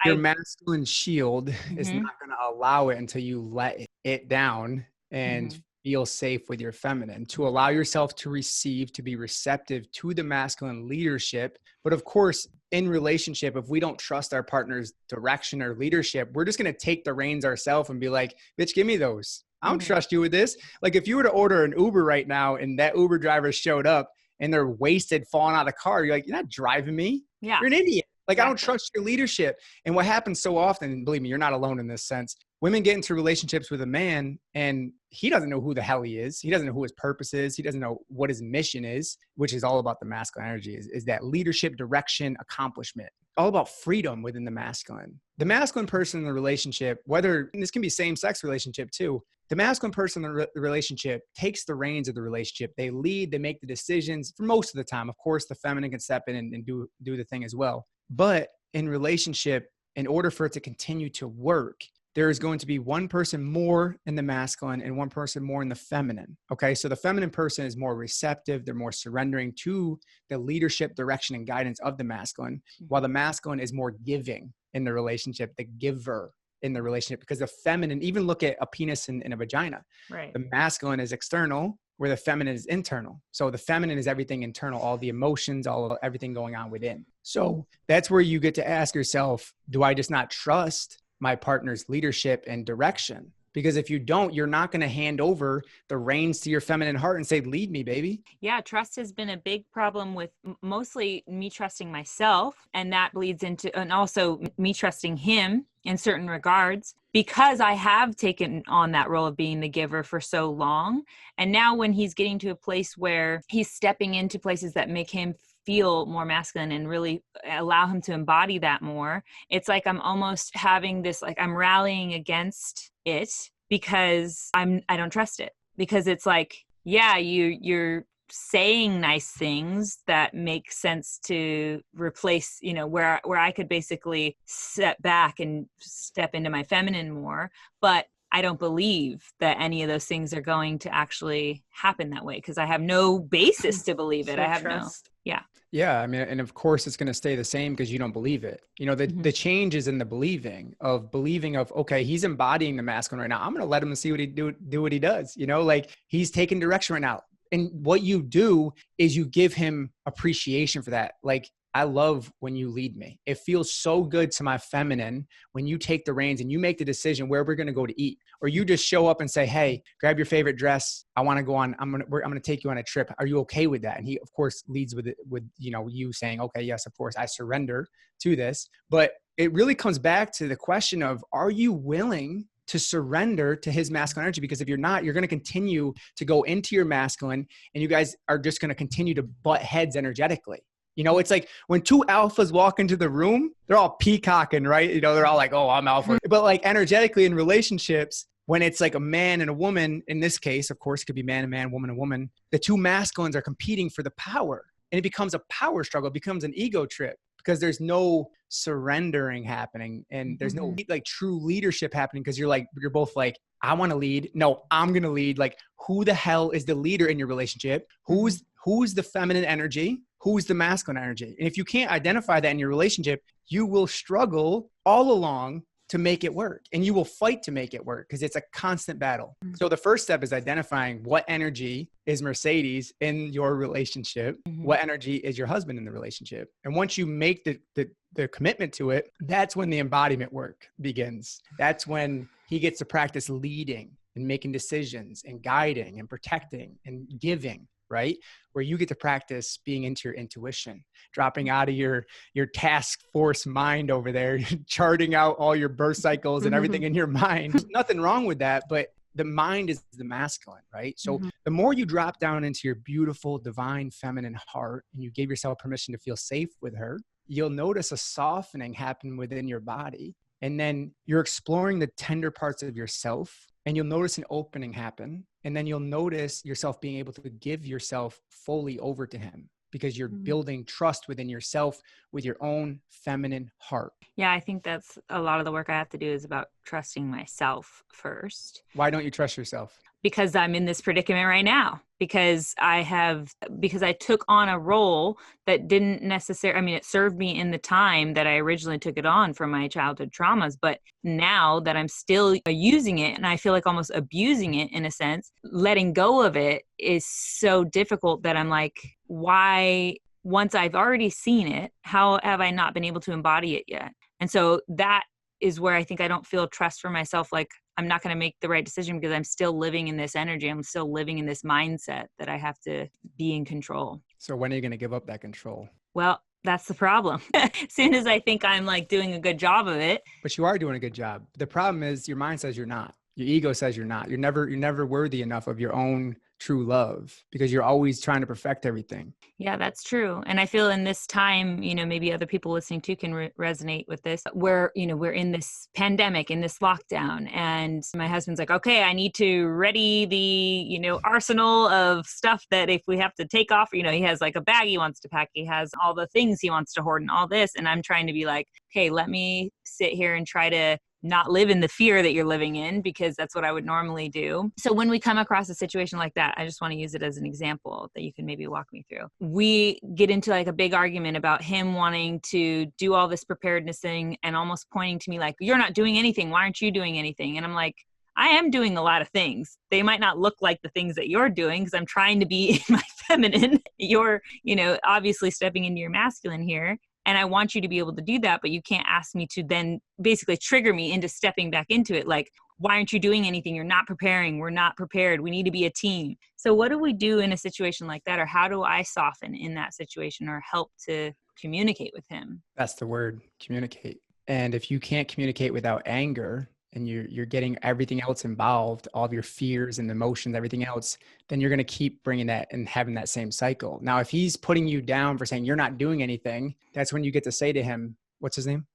Your masculine shield is not going to allow it until you let it down and feel safe with your feminine, to allow yourself to receive, to be receptive to the masculine leadership. But of course, in relationship, if we don't trust our partner's direction or leadership, we're just going to take the reins ourselves and be like, bitch, give me those. I don't trust you with this. Like if you were to order an Uber right now and that Uber driver showed up and they're wasted, falling out of the car, you're like, you're not driving me. Yeah. You're an idiot. Like, Exactly. I don't trust your leadership. And what happens so often, and believe me, you're not alone in this sense. Women get into relationships with a man and he doesn't know who the hell he is. He doesn't know who his purpose is. He doesn't know what his mission is, which is all about the masculine energy, is that leadership, direction, accomplishment, all about freedom within the masculine. The masculine person in the relationship, whether, and this can be same-sex relationship too, the masculine person in the relationship takes the reins of the relationship. They lead, they make the decisions for most of the time. Of course, the feminine can step in and do the thing as well. But in relationship, in order for it to continue to work, there is going to be one person more in the masculine and one person more in the feminine. Okay. So the feminine person is more receptive. They're more surrendering to the leadership, direction, and guidance of the masculine, while the masculine is more giving in the relationship, the giver in the relationship, because the feminine, even look at a penis and a vagina. Right. The masculine is external, where the feminine is internal. So the feminine is everything internal, all the emotions, everything going on within. So that's where you get to ask yourself, do I just not trust my partner's leadership and direction? Because if you don't, you're not going to hand over the reins to your feminine heart and say, lead me, baby. Yeah, trust has been a big problem with mostly me trusting myself. And that bleeds into, and also me trusting him in certain regards, because I have taken on that role of being the giver for so long. And now when he's getting to a place where he's stepping into places that make him feel more masculine and really allow him to embody that more, it's like I'm almost having this, like I'm rallying against it because I don't trust it, because it's like, yeah, you're saying nice things that make sense to replace, where I could basically step back and step into my feminine more, but I don't believe that any of those things are going to actually happen that way, because I have no basis to believe it. So I have trust. Yeah. I mean, and of course it's going to stay the same because you don't believe it. The change is in the believing of, okay, he's embodying the masculine right now. I'm going to let him see what he do what he does, like he's taking direction right now. And what you do is you give him appreciation for that. Like, I love when you lead me. It feels so good to my feminine when you take the reins and you make the decision where we're going to go to eat, or you just show up and say, hey, grab your favorite dress. I want to go on. I'm going to take you on a trip. Are you okay with that? And he, of course, leads with it, with, you saying, okay, yes, of course, I surrender to this. But it really comes back to the question of, are you willing to surrender to his masculine energy? Because if you're not, you're going to continue to go into your masculine and you guys are just going to continue to butt heads energetically. It's like when two alphas walk into the room, they're all peacocking, right? They're all like, oh, I'm alpha. But like energetically in relationships, when it's like a man and a woman, in this case, of course, it could be man and man, woman and woman, the two masculines are competing for the power. And it becomes a power struggle. It becomes an ego trip because there's no surrendering happening and there's no like true leadership happening, because you're both like, I want to lead. No, I'm going to lead. Like, who the hell is the leader in your relationship? Who's the feminine energy? Who's the masculine energy? And if you can't identify that in your relationship, you will struggle all along to make it work, and you will fight to make it work because it's a constant battle. So the first step is identifying what energy is Mercedes in your relationship. What energy is your husband in the relationship? And once you make the commitment to it, that's when the embodiment work begins. That's when he gets to practice leading and making decisions and guiding and protecting and giving, right? Where you get to practice being into your intuition, dropping out of your task force mind over there, charting out all your birth cycles and everything in your mind. There's nothing wrong with that, but the mind is the masculine, right? So the more you drop down into your beautiful, divine, feminine heart and you give yourself permission to feel safe with her, you'll notice a softening happen within your body. And then you're exploring the tender parts of yourself, and you'll notice an opening happen. And then you'll notice yourself being able to give yourself fully over to him, because you're building trust within yourself with your own feminine heart. Yeah, I think that's a lot of the work I have to do is about trusting myself first. Why don't you trust yourself? Because I'm in this predicament right now, because I took on a role that didn't necessarily, I mean, it served me in the time that I originally took it on from my childhood traumas. But now that I'm still using it, and I feel like almost abusing it in a sense, letting go of it is so difficult that I'm like, why, once I've already seen it, how have I not been able to embody it yet? And so that is where I think I don't feel trust for myself. Like, I'm not going to make the right decision because I'm still living in this energy. I'm still living in this mindset that I have to be in control. So when are you going to give up that control? Well, that's the problem. As soon as I think I'm like doing a good job of it. But you are doing a good job. The problem is your mind says you're not. Your ego says you're not. You're never worthy enough of your own true love, because you're always trying to perfect everything. Yeah, that's true. And I feel in this time, maybe other people listening too can resonate with this. We're in this pandemic, in this lockdown, and my husband's like, okay, I need to ready the, arsenal of stuff that if we have to take off, he has like a bag he wants to pack. He has all the things he wants to hoard and all this. And I'm trying to be like, okay, let me sit here and try to not live in the fear that you're living in, because that's what I would normally do. So when we come across a situation like that, I just want to use it as an example that you can maybe walk me through. We get into like a big argument about him wanting to do all this preparedness thing and almost pointing to me like, you're not doing anything. Why aren't you doing anything? And I'm like, I am doing a lot of things. They might not look like the things that you're doing because I'm trying to be my feminine. You're, obviously stepping into your masculine here. And I want you to be able to do that, but you can't ask me to then basically trigger me into stepping back into it. Like, why aren't you doing anything? You're not preparing. We're not prepared. We need to be a team. So what do we do in a situation like that? Or how do I soften in that situation or help to communicate with him? That's the word, communicate. And if you can't communicate without anger, and you're getting everything else involved, all of your fears and emotions, everything else, then you're going to keep bringing that and having that same cycle. Now, if he's putting you down for saying you're not doing anything, that's when you get to say to him, what's his name?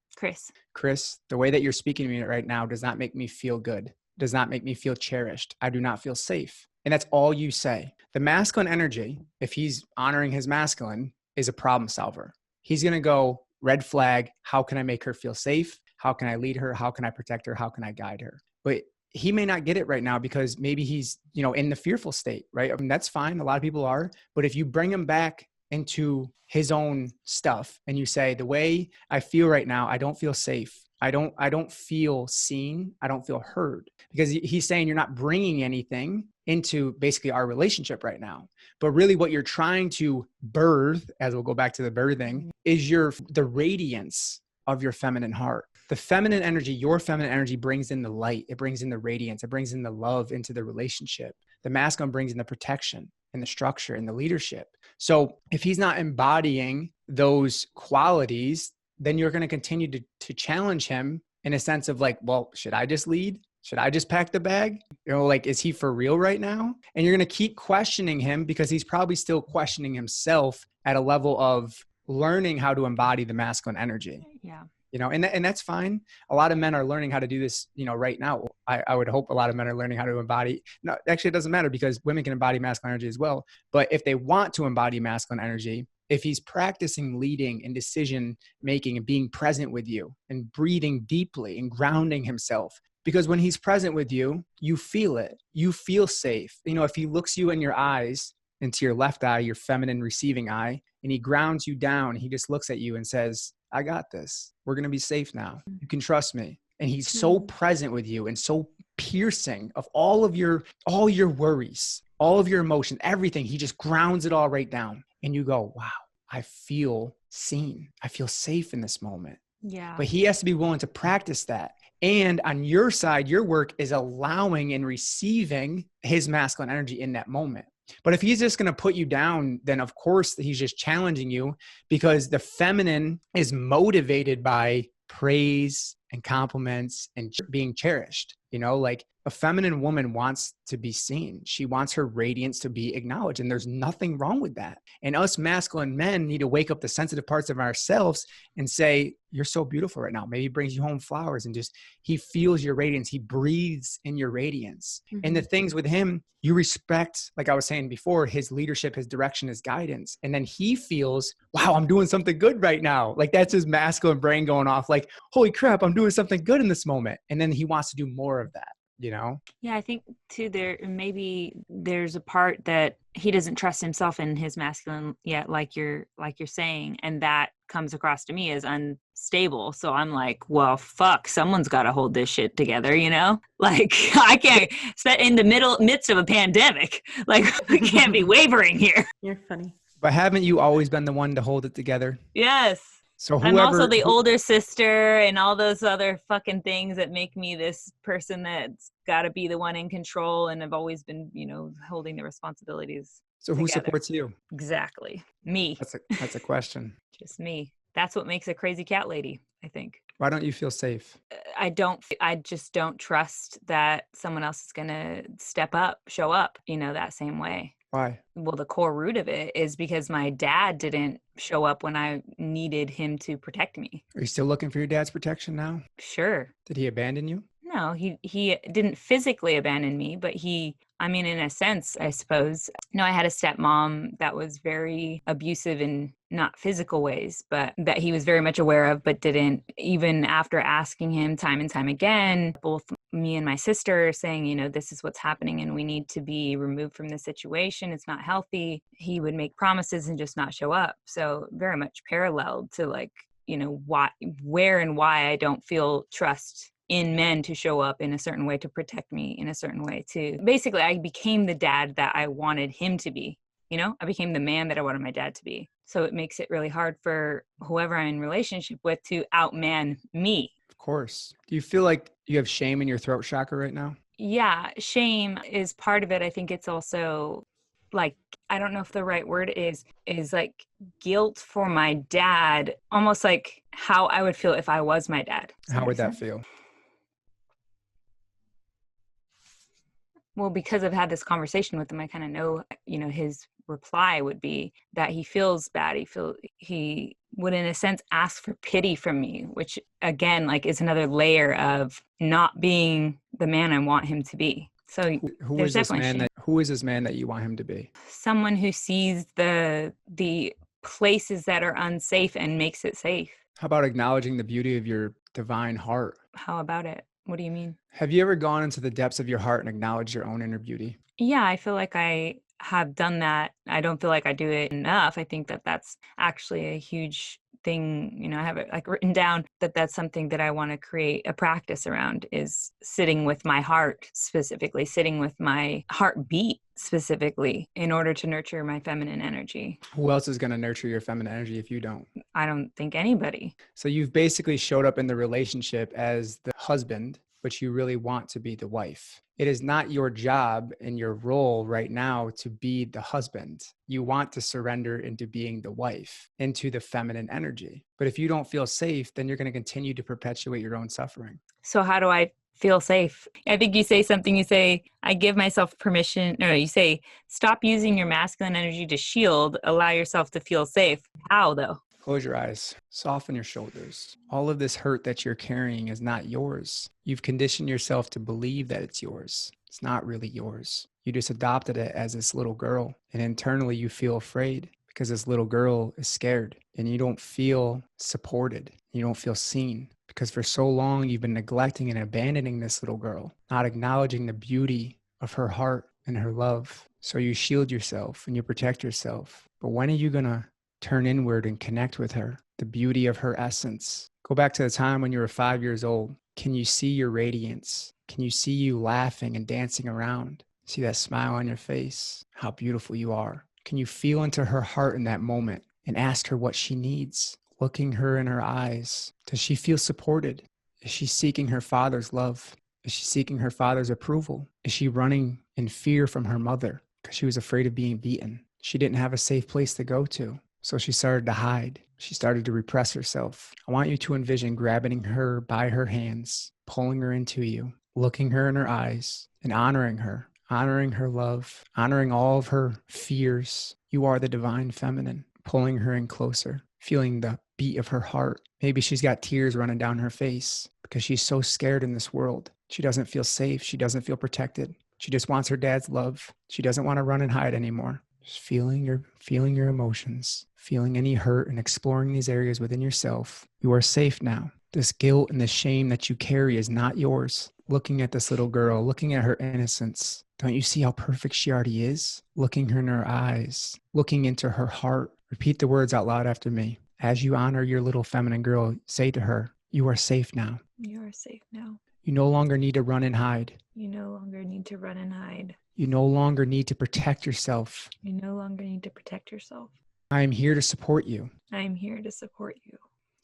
Chris, the way that you're speaking to me right now does not make me feel good, does not make me feel cherished. I do not feel safe. And that's all you say. The masculine energy, if he's honoring his masculine, is a problem solver. He's going to go, red flag, how can I make her feel safe? How can I lead her? How can I protect her? How can I guide her? But he may not get it right now because maybe he's, in the fearful state, right? I mean, that's fine. A lot of people are. But if you bring him back into his own stuff and you say, the way I feel right now, I don't feel safe. I don't feel seen. I don't feel heard, because he's saying you're not bringing anything into basically our relationship right now. But really what you're trying to birth, as we'll go back to the birthing, is the radiance of your feminine heart. The feminine energy, your feminine energy brings in the light. It brings in the radiance. It brings in the love into the relationship. The masculine brings in the protection and the structure and the leadership. So if he's not embodying those qualities, then you're going to continue to challenge him in a sense of like, well, should I just lead? Should I just pack the bag? Like, is he for real right now? And you're going to keep questioning him because he's probably still questioning himself at a level of learning how to embody the masculine energy. Yeah. And that's fine. A lot of men are learning how to do this, right now. I would hope a lot of men are learning how to embody. No, actually it doesn't matter, because women can embody masculine energy as well. But if they want to embody masculine energy, if he's practicing leading and decision making and being present with you and breathing deeply and grounding himself, because when he's present with you, you feel it. You feel safe. If he looks you in your eyes, into your left eye, your feminine receiving eye, and he grounds you down, he just looks at you and says, I got this. We're going to be safe now. You can trust me. And he's so present with you and so piercing of all your worries, all of your emotions, everything. He just grounds it all right down. And you go, wow, I feel seen. I feel safe in this moment. Yeah. But he has to be willing to practice that. And on your side, your work is allowing and receiving his masculine energy in that moment. But if he's just going to put you down, then of course he's just challenging you, because the feminine is motivated by praise and compliments and being cherished. Like A feminine woman wants to be seen. She wants her radiance to be acknowledged. And there's nothing wrong with that. And us masculine men need to wake up the sensitive parts of ourselves and say, you're so beautiful right now. Maybe he brings you home flowers and just, he feels your radiance. He breathes in your radiance. Mm-hmm. And the things with him, you respect, like I was saying before, his leadership, his direction, his guidance. And then he feels, wow, I'm doing something good right now. Like that's his masculine brain going off like, holy crap, I'm doing something good in this moment. And then he wants to do more of that. You know? Yeah, I think too, there's a part that he doesn't trust himself in his masculine yet, like you're saying, and that comes across to me as unstable. So I'm like, well, fuck, someone's got to hold this shit together, you know? Like I can't in the midst of a pandemic. Like we can't be wavering here. You're funny. But haven't you always been the one to hold it together? Yes. So whoever, I'm also the older sister and all those other fucking things that make me this person that's got to be the one in control. And I've always been, you know, holding the responsibilities. So together. Who supports you? Exactly. Me. That's a question. Just me. That's what makes a crazy cat lady, I think. Why don't you feel safe? I just don't trust that someone else is going to show up, you know, that same way. Why? Well, the core root of it is because my dad didn't show up when I needed him to protect me. Are you still looking for your dad's protection now? Sure. Did he abandon you? No, he didn't physically abandon me, but in a sense, I suppose. No, I had a stepmom that was very abusive in not physical ways, but that he was very much aware of, but didn't, even after asking him time and time again, both me and my sister saying, you know, this is what's happening and we need to be removed from this situation. It's not healthy. He would make promises and just not show up. So very much paralleled to like, you know, where and why I don't feel trust in men to show up in a certain way, to protect me in a certain way, to basically I became the dad that I wanted him to be. You know, I became the man that I wanted my dad to be. So it makes it really hard for whoever I'm in relationship with to outman me. Of course. Do you feel like you have shame in your throat chakra right now? Yeah, shame is part of it. I think it's also like, I don't know if the right word is like guilt for my dad, almost like how I would feel if I was my dad. How would that feel? Well, because I've had this conversation with him, I kind of know, you know, his reply would be that he feels bad. He would, in a sense, ask for pity from me, which again, like is another layer of not being the man I want him to be. So who is this man that you want him to be? Someone who sees the places that are unsafe and makes it safe. How about acknowledging the beauty of your divine heart? How about it? What do you mean? Have you ever gone into the depths of your heart and acknowledged your own inner beauty? Yeah, I feel like I have done that. I don't feel like I do it enough. I think that that's actually a huge thing. You know, I have it like written down that that's something that I want to create a practice around, is sitting with my heart, specifically sitting with my heartbeat specifically, in order to nurture my feminine energy. Who else is going to nurture your feminine energy if you don't? I don't think anybody. So you've basically showed up in the relationship as the husband, but you really want to be the wife. It is not your job and your role right now to be the husband. You want to surrender into being the wife, into the feminine energy. But if you don't feel safe, then you're going to continue to perpetuate your own suffering. So how do I feel safe? I think you say something, you say, I give myself permission. No, you say, stop using your masculine energy to shield, allow yourself to feel safe. How though? Close your eyes, soften your shoulders. All of this hurt that you're carrying is not yours. You've conditioned yourself to believe that it's yours. It's not really yours. You just adopted it as this little girl, and internally you feel afraid because this little girl is scared, and you don't feel supported. You don't feel seen because for so long you've been neglecting and abandoning this little girl, not acknowledging the beauty of her heart and her love. So you shield yourself and you protect yourself. But when are you going to turn inward and connect with her, the beauty of her essence? Go back to the time when you were 5 years old. Can you see your radiance? Can you see you laughing and dancing around? See that smile on your face? How beautiful you are. Can you feel into her heart in that moment and ask her what she needs? Looking her in her eyes. Does she feel supported? Is she seeking her father's love? Is she seeking her father's approval? Is she running in fear from her mother because she was afraid of being beaten? She didn't have a safe place to go to. So she started to hide. She started to repress herself. I want you to envision grabbing her by her hands, pulling her into you, looking her in her eyes and honoring her love, honoring all of her fears. You are the divine feminine, pulling her in closer, feeling the beat of her heart. Maybe she's got tears running down her face because she's so scared in this world. She doesn't feel safe. She doesn't feel protected. She just wants her dad's love. She doesn't want to run and hide anymore. Just feeling your emotions, feeling any hurt and exploring these areas within yourself. You are safe now. This guilt and this shame that you carry is not yours. Looking at this little girl, looking at her innocence. Don't you see how perfect she already is? Looking her in her eyes, looking into her heart. Repeat the words out loud after me. As you honor your little feminine girl, say to her, you are safe now. You are safe now. You no longer need to run and hide. You no longer need to run and hide. You no longer need to protect yourself. You no longer need to protect yourself. I am here to support you. I am here to support you.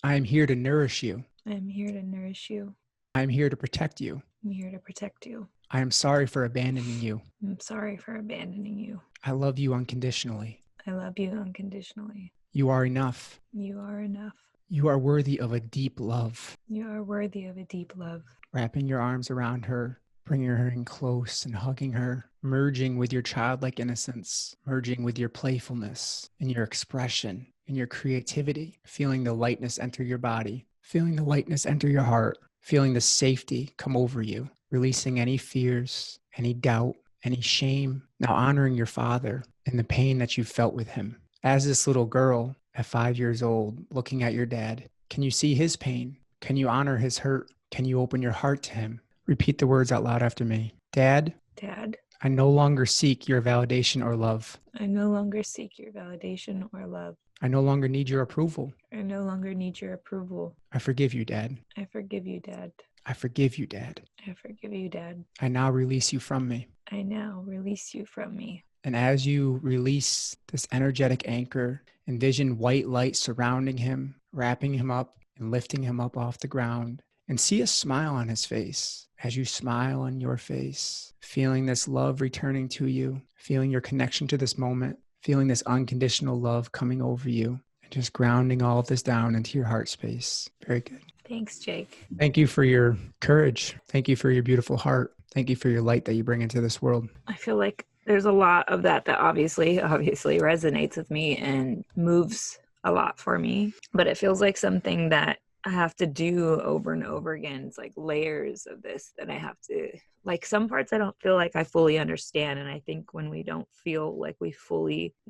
I am here to nourish you. I am here to nourish you. I am here to protect you. I'm here to protect you. I am sorry for abandoning you. I'm sorry for abandoning you. I love you unconditionally. I love you unconditionally. You are enough. You are enough. You are worthy of a deep love. You are worthy of a deep love. Wrapping your arms around her, bringing her in close and hugging her, merging with your childlike innocence, merging with your playfulness and your expression and your creativity, feeling the lightness enter your body, feeling the lightness enter your heart, feeling the safety come over you, releasing any fears, any doubt, any shame. Now honoring your father and the pain that you felt with him. As this little girl at 5 years old, looking at your dad, can you see his pain? Can you honor his hurt? Can you open your heart to him? Repeat the words out loud after me. Dad, Dad, I no longer seek your validation or love. I no longer seek your validation or love. I no longer need your approval. I no longer need your approval. I forgive you, Dad. I forgive you, Dad. I forgive you, Dad. I forgive you, Dad. I now release you from me. I now release you from me. And as you release this energetic anchor, envision white light surrounding him, wrapping him up and lifting him up off the ground. And see a smile on his face. As you smile on your face, feeling this love returning to you, feeling your connection to this moment, feeling this unconditional love coming over you, and just grounding all of this down into your heart space. Very good. Thanks, Jake. Thank you for your courage. Thank you for your beautiful heart. Thank you for your light that you bring into this world. I feel like there's a lot of that obviously resonates with me and moves a lot for me, but it feels like something that I have to do over and over again. It's like layers of this that I have to, like some parts I don't feel like I fully understand. And I think when we don't feel like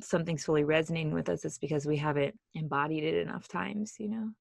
something's fully resonating with us, it's because we haven't embodied it enough times,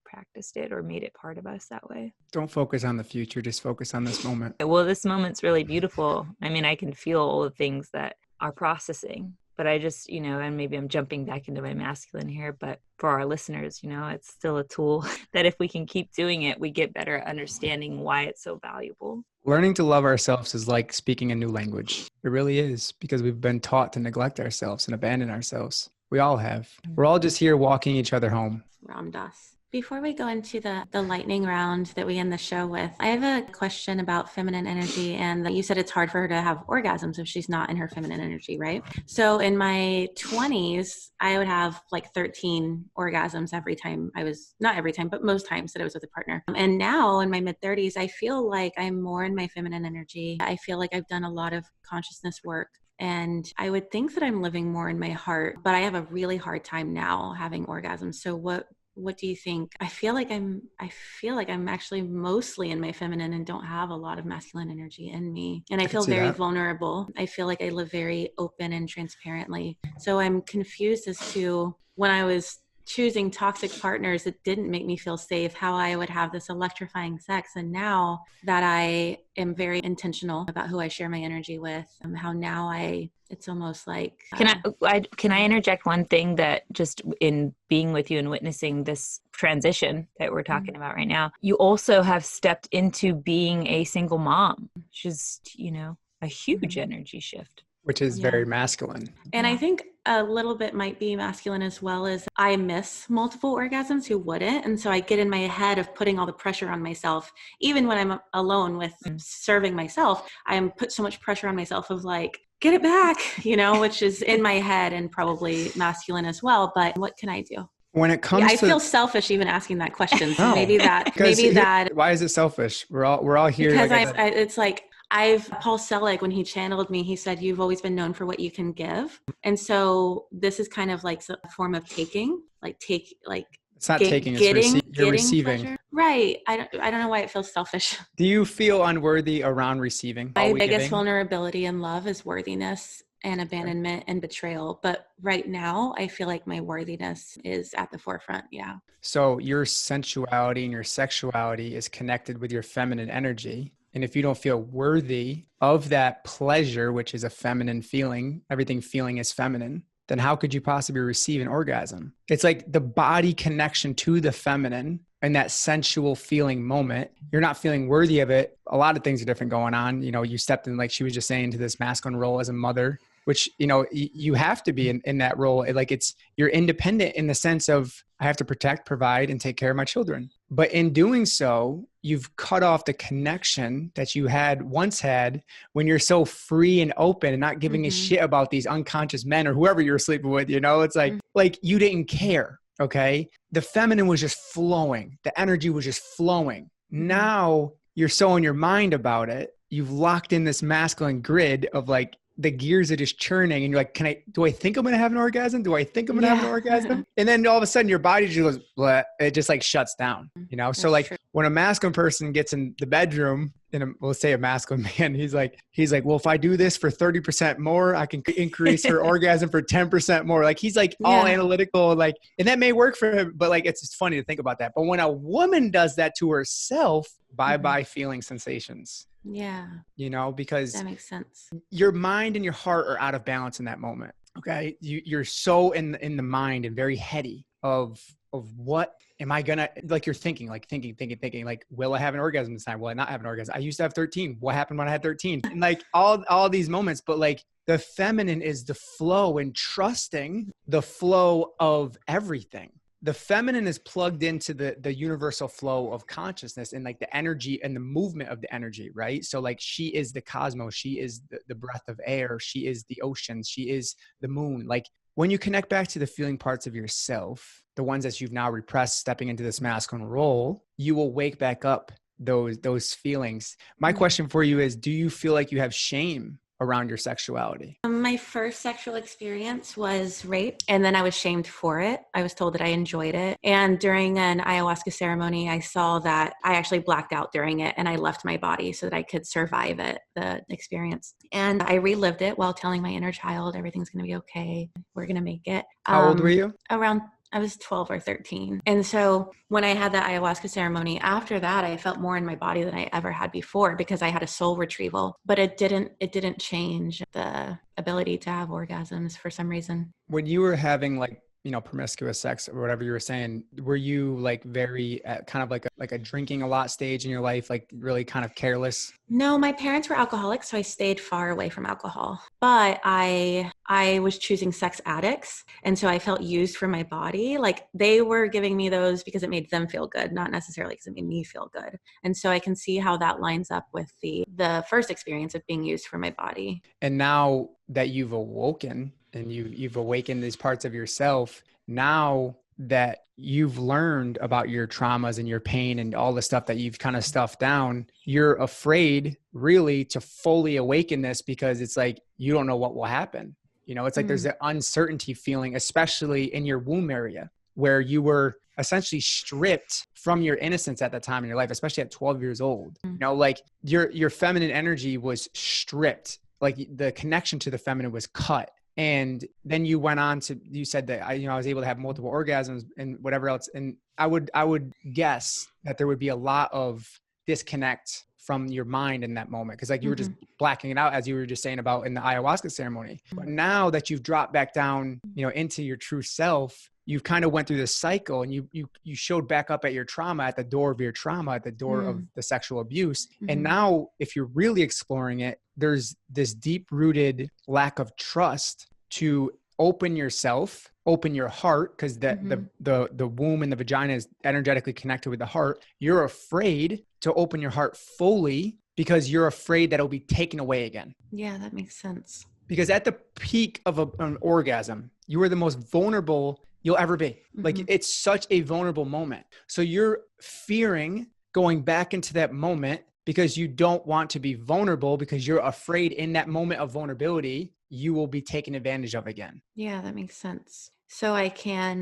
practiced it or made it part of us that way. Don't focus on the future, just focus on this moment. Well, this moment's really beautiful. I mean, I can feel all the things that are processing. But I just, and maybe I'm jumping back into my masculine here, but for our listeners, it's still a tool that if we can keep doing it, we get better at understanding why it's so valuable. Learning to love ourselves is like speaking a new language. It really is, because we've been taught to neglect ourselves and abandon ourselves. We all have. We're all just here walking each other home. Ram Dass. Before we go into the lightning round that we end the show with, I have a question about feminine energy. And you said it's hard for her to have orgasms if she's not in her feminine energy, right? So in my 20s, I would have like 13 orgasms every time not every time, but most times that I was with a partner. And now in my mid 30s, I feel like I'm more in my feminine energy. I feel like I've done a lot of consciousness work. And I would think that I'm living more in my heart, but I have a really hard time now having orgasms. So what do you think? I feel like I'm actually mostly in my feminine and don't have a lot of masculine energy in me. And I feel very vulnerable. I feel like I live very open and transparently. So I'm confused as to when I was choosing toxic partners, it didn't make me feel safe, how I would have this electrifying sex. And now that I am very intentional about who I share my energy with, how now it's almost like... Can I interject one thing that just in being with you and witnessing this transition that we're talking about right now, you also have stepped into being a single mom, which is, a huge energy shift. Which is very masculine. And I think a little bit might be masculine as well, as I miss multiple orgasms, who wouldn't? And so I get in my head of putting all the pressure on myself. Even when I'm alone with serving myself, I am put so much pressure on myself of like, get it back, which is in my head and probably masculine as well. But what can I do? When it comes I feel selfish even asking that question. So No. Why is it selfish? We're all here. Because it's like, Paul Selig, when he channeled me, he said, you've always been known for what you can give. And so this is kind of like a form of taking, it's not taking, it's you're receiving. Pleasure. Right. I don't know why it feels selfish. Do you feel unworthy around receiving? My biggest vulnerability in love is worthiness and abandonment and betrayal. But right now, I feel like my worthiness is at the forefront. Yeah. So your sensuality and your sexuality is connected with your feminine energy. And if you don't feel worthy of that pleasure, which is a feminine feeling, everything feeling is feminine, then how could you possibly receive an orgasm? It's like the body connection to the feminine and that sensual feeling moment. You're not feeling worthy of it. A lot of things are different going on. You know, you stepped in, like she was just saying, to this masculine role as a mother, which, you know, you have to be in that role. Like you're independent in the sense of I have to protect, provide, and take care of my children. But in doing so, you've cut off the connection that you once had when you're so free and open and not giving a shit about these unconscious men or whoever you're sleeping with. You know, it's like you didn't care. Okay. The feminine was just flowing. The energy was just flowing. Now you're so in your mind about it. You've locked in this masculine grid of like, the gears are just churning and you're like, do I think I'm going to have an orgasm? Do I think I'm going to have an orgasm? And then all of a sudden your body just goes, bleh, it just like shuts down, you know? So like when a masculine person gets in the bedroom and we'll say a masculine man, he's like, well, if I do this for 30% more, I can increase her orgasm for 10% more. Like he's like all analytical, like, and that may work for him, but like, it's just funny to think about that. But when a woman does that to herself, bye-bye feeling sensations. Yeah. You know, because that makes sense. Your mind and your heart are out of balance in that moment. Okay. You're so in the mind and very heady of what am I gonna, like you're thinking, like will I have an orgasm this time? Will I not have an orgasm? I used to have 13. What happened when I had 13? And like all these moments, but like the feminine is the flow and trusting the flow of everything. The feminine is plugged into the universal flow of consciousness and like the energy and the movement of the energy, right? So like she is the cosmos, she is the breath of air, she is the oceans, she is the moon. Like when you connect back to the feeling parts of yourself, the ones that you've now repressed stepping into this masculine role, you will wake back up those feelings. My question for you is, do you feel like you have shame around your sexuality? My first sexual experience was rape, and then I was shamed for it. I was told that I enjoyed it. And during an ayahuasca ceremony, I saw that I actually blacked out during it and I left my body so that I could survive the experience. And I relived it while telling my inner child, everything's going to be okay. We're going to make it. How old were you? I was 12 or 13. And so when I had that ayahuasca ceremony, after that, I felt more in my body than I ever had before because I had a soul retrieval, but it didn't change the ability to have orgasms for some reason. When you were having like, you know, promiscuous sex or whatever you were saying, were you like very kind of like a drinking a lot stage in your life, like really kind of careless? No, my parents were alcoholics, so I stayed far away from alcohol. But I was choosing sex addicts, and so I felt used for my body. Like they were giving me those because it made them feel good, not necessarily because it made me feel good. And so I can see how that lines up with the first experience of being used for my body. And now that you've awoken and you've awakened these parts of yourself, now that you've learned about your traumas and your pain and all the stuff that you've kind of stuffed down, you're afraid really to fully awaken this because it's like, you don't know what will happen. You know, it's like there's an uncertainty feeling, especially in your womb area where you were essentially stripped from your innocence at that time in your life, especially at 12 years old. You know, like your feminine energy was stripped, like the connection to the feminine was cut. And then you went on to, you said that I was able to have multiple orgasms and whatever else. And I would guess that there would be a lot of disconnect from your mind in that moment. Cause like you were just blacking it out as you were just saying about in the ayahuasca ceremony. But now that you've dropped back down, you know, into your true self, you've kind of went through this cycle and you showed back up at your trauma, at the door of your trauma, at the door of the sexual abuse. And now if you're really exploring it, there's this deep rooted lack of trust to open yourself, open your heart. Cause the womb and the vagina is energetically connected with the heart. You're afraid to open your heart fully because you're afraid that it'll be taken away again. Yeah, that makes sense. Because at the peak of an orgasm, you are the most vulnerable you'll ever be. Like it's such a vulnerable moment. So you're fearing going back into that moment because you don't want to be vulnerable, because you're afraid in that moment of vulnerability, you will be taken advantage of again. Yeah, that makes sense. So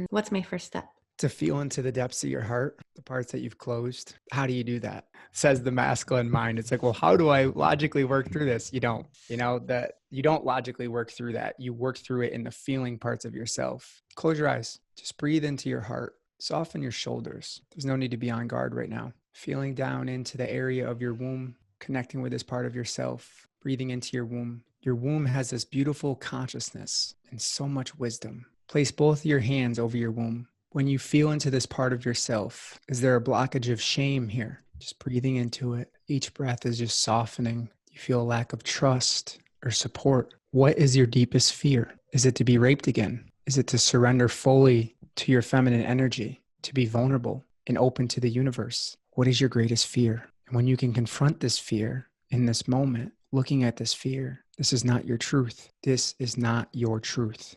what's my first step? To feel into the depths of your heart, the parts that you've closed. How do you do that? Says the masculine mind. It's like, well, how do I logically work through this? You don't, that you don't logically work through that. You work through it in the feeling parts of yourself. Close your eyes. Just breathe into your heart. Soften your shoulders. There's no need to be on guard right now. Feeling down into the area of your womb, connecting with this part of yourself, breathing into your womb. Your womb has this beautiful consciousness and so much wisdom. Place both your hands over your womb. When you feel into this part of yourself, is there a blockage of shame here? Just breathing into it. Each breath is just softening. You feel a lack of trust or support. What is your deepest fear? Is it to be raped again? Is it to surrender fully to your feminine energy, to be vulnerable and open to the universe? What is your greatest fear? And when you can confront this fear in this moment, looking at this fear, this is not your truth. This is not your truth.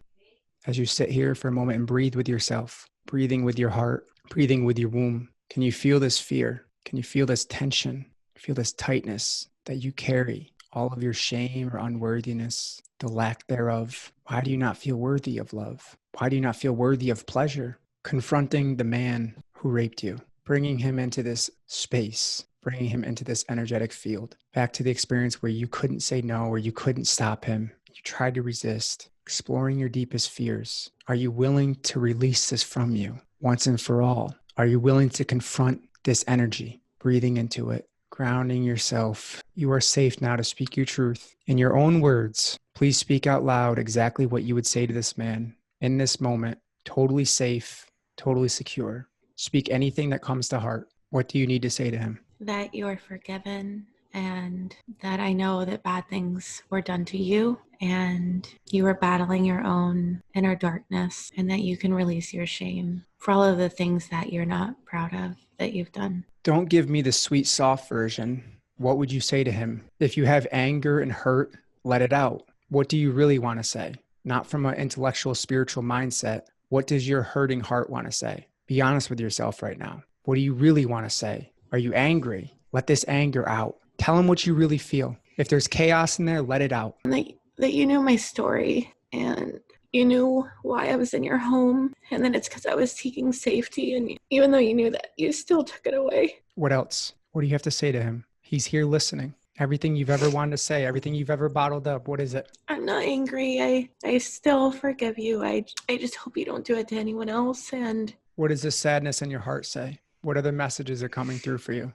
As you sit here for a moment and breathe with yourself, breathing with your heart, breathing with your womb, can you feel this fear? Can you feel this tension? Feel this tightness that you carry, all of your shame or unworthiness, the lack thereof. Why do you not feel worthy of love? Why do you not feel worthy of pleasure? Confronting the man who raped you, bringing him into this space, bringing him into this energetic field, back to the experience where you couldn't say no, where you couldn't stop him. You tried to resist, exploring your deepest fears. Are you willing to release this from you once and for all? Are you willing to confront this energy, breathing into it, grounding yourself? You are safe now to speak your truth. In your own words, please speak out loud exactly what you would say to this man in this moment, totally safe, totally secure. Speak anything that comes to heart. What do you need to say to him? That you're forgiven, and that I know that bad things were done to you, and you were battling your own inner darkness, and that you can release your shame for all of the things that you're not proud of that you've done. Don't give me the sweet, soft version. What would you say to him? If you have anger and hurt, let it out. What do you really want to say? Not from an intellectual, spiritual mindset. What does your hurting heart want to say? Be honest with yourself right now. What do you really want to say? Are you angry? Let this anger out. Tell him what you really feel. If there's chaos in there, let it out. That you knew my story, and you knew why I was in your home, and then it's because I was seeking safety, and even though you knew that, you still took it away. What else? What do you have to say to him? He's here listening. Everything you've ever wanted to say, everything you've ever bottled up, what is it? I'm not angry. I still forgive you. I just hope you don't do it to anyone else. And what does this sadness in your heart say? What other messages are coming through for you?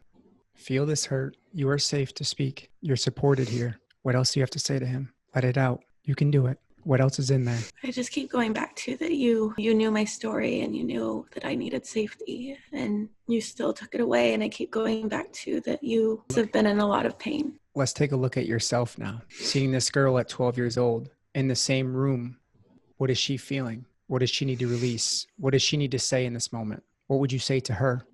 Feel this hurt. You are safe to speak. You're supported here. What else do you have to say to him? Let it out. You can do it. What else is in there? I just keep going back to that you knew my story, and you knew that I needed safety, and you still took it away. And I keep going back to that you have been in a lot of pain. Let's take a look at yourself now. Seeing this girl at 12 years old in the same room, what is she feeling? What does she need to release? What does she need to say in this moment? What would you say to her?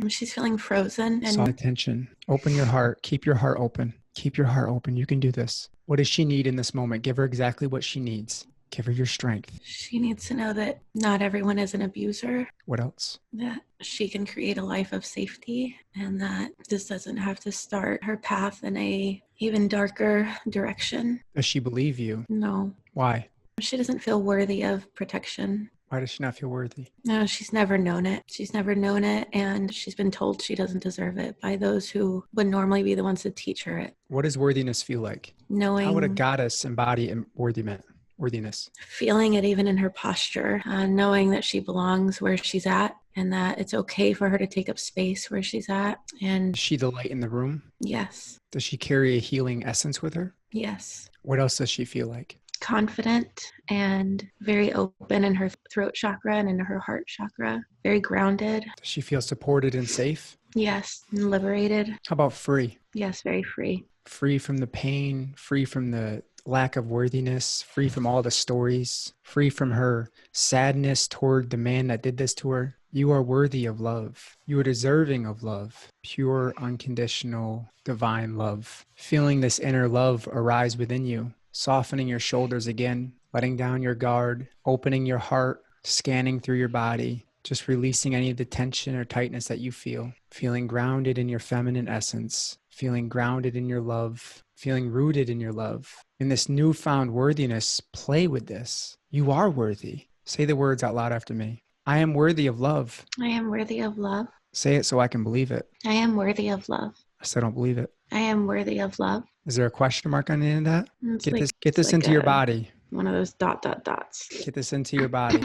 She's feeling frozen. And Soft attention. Open your heart. Keep your heart open. Keep your heart open. You can do this. What does she need in this moment? Give her exactly what she needs. Give her your strength. She needs to know that not everyone is an abuser. What else? That she can create a life of safety, and that this doesn't have to start her path in a even darker direction. Does she believe you? No. Why? She doesn't feel worthy of protection. Why does she not feel worthy? No, she's never known it. She's never known it, and she's been told she doesn't deserve it by those who would normally be the ones to teach her it. What does worthiness feel like? Knowing. How would a goddess embody worthiness? Feeling it even in her posture, knowing that she belongs where she's at, and that it's okay for her to take up space where she's at. And is she the light in the room? Yes. Does she carry a healing essence with her? Yes. What else does she feel like? Confident and very open in her throat chakra and in her heart chakra. Very grounded. Does she feel supported and safe? Yes. And liberated. How about free? Yes, very free. Free from the pain, free from the lack of worthiness, free from all the stories, free from her sadness toward the man that did this to her. You are worthy of love. You are deserving of love. Pure, unconditional, divine love. Feeling this inner love arise within you. Softening your shoulders again, letting down your guard, opening your heart, scanning through your body, just releasing any of the tension or tightness that you feel. Feeling grounded in your feminine essence. feeling grounded in your love, feeling rooted in your love. In this newfound worthiness, play with this. You are worthy. Say the words out loud after me. I am worthy of love. I am worthy of love. Say it so I can believe it. I am worthy of love. I still don't believe it. I am worthy of love. Is there a question mark on the end of that? Get this it's into your body. One of those dots. Get this into your body.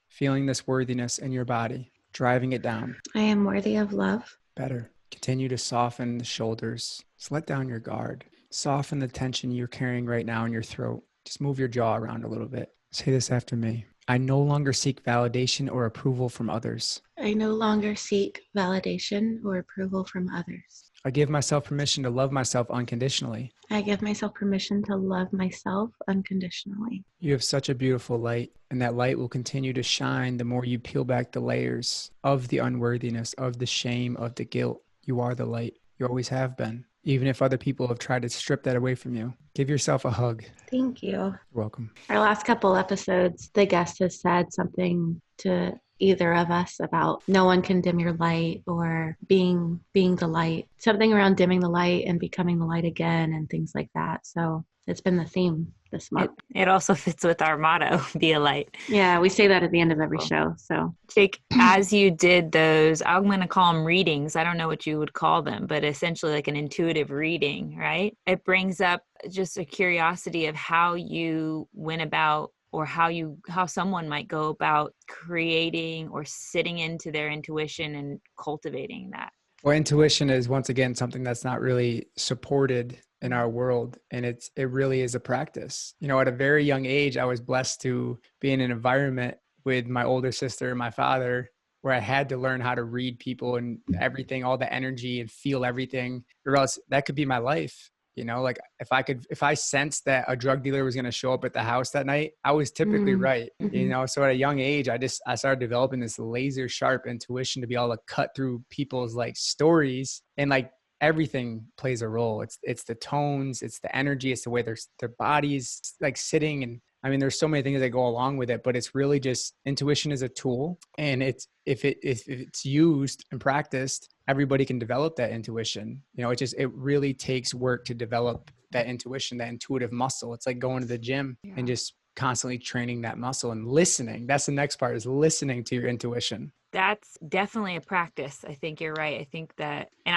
Feeling this worthiness in your body. Driving it down. I am worthy of love. Better. Continue to soften the shoulders. Just let down your guard. Soften the tension you're carrying right now in your throat. Just move your jaw around a little bit. Say this after me. I no longer seek validation or approval from others. I no longer seek validation or approval from others. I give myself permission to love myself unconditionally. I give myself permission to love myself unconditionally. You have such a beautiful light, and that light will continue to shine the more you peel back the layers of the unworthiness, of the shame, of the guilt. You are the light. You always have been. Even if other people have tried to strip that away from you. Give yourself a hug. Thank you. You're welcome. Our last couple episodes, the guest has said something to either of us about no one can dim your light or being the light. Something around dimming the light and becoming the light again and things like that. So it's been the theme this month. It also fits with our motto, be a light. Yeah, we say that at the end of every show. So Jake, as you did those, I'm going to call them readings. I don't know what you would call them, but essentially like an intuitive reading, right? It brings up just a curiosity of how you went about or how someone might go about creating or sitting into their intuition and cultivating that. Well, intuition is once again something that's not really supported in our world. And it really is a practice. You know, at a very young age, I was blessed to be in an environment with my older sister and my father where I had to learn how to read people and everything, all the energy and feel everything, or else that could be my life. You know, like if I sensed that a drug dealer was going to show up at the house that night, I was typically right. Mm-hmm. You know, so at a young age, I started developing this laser sharp intuition to be able to cut through people's like stories, and like everything plays a role. It's the tones, it's the energy, it's the way their bodies like sitting. And I mean, there's so many things that go along with it, but it's really just intuition is a tool. And if it's used and practiced, everybody can develop that intuition. You know, it really takes work to develop that intuition, that intuitive muscle. It's like going to the gym and just constantly training that muscle and listening. That's the next part, is listening to your intuition. That's definitely a practice. I think you're right. I think that, and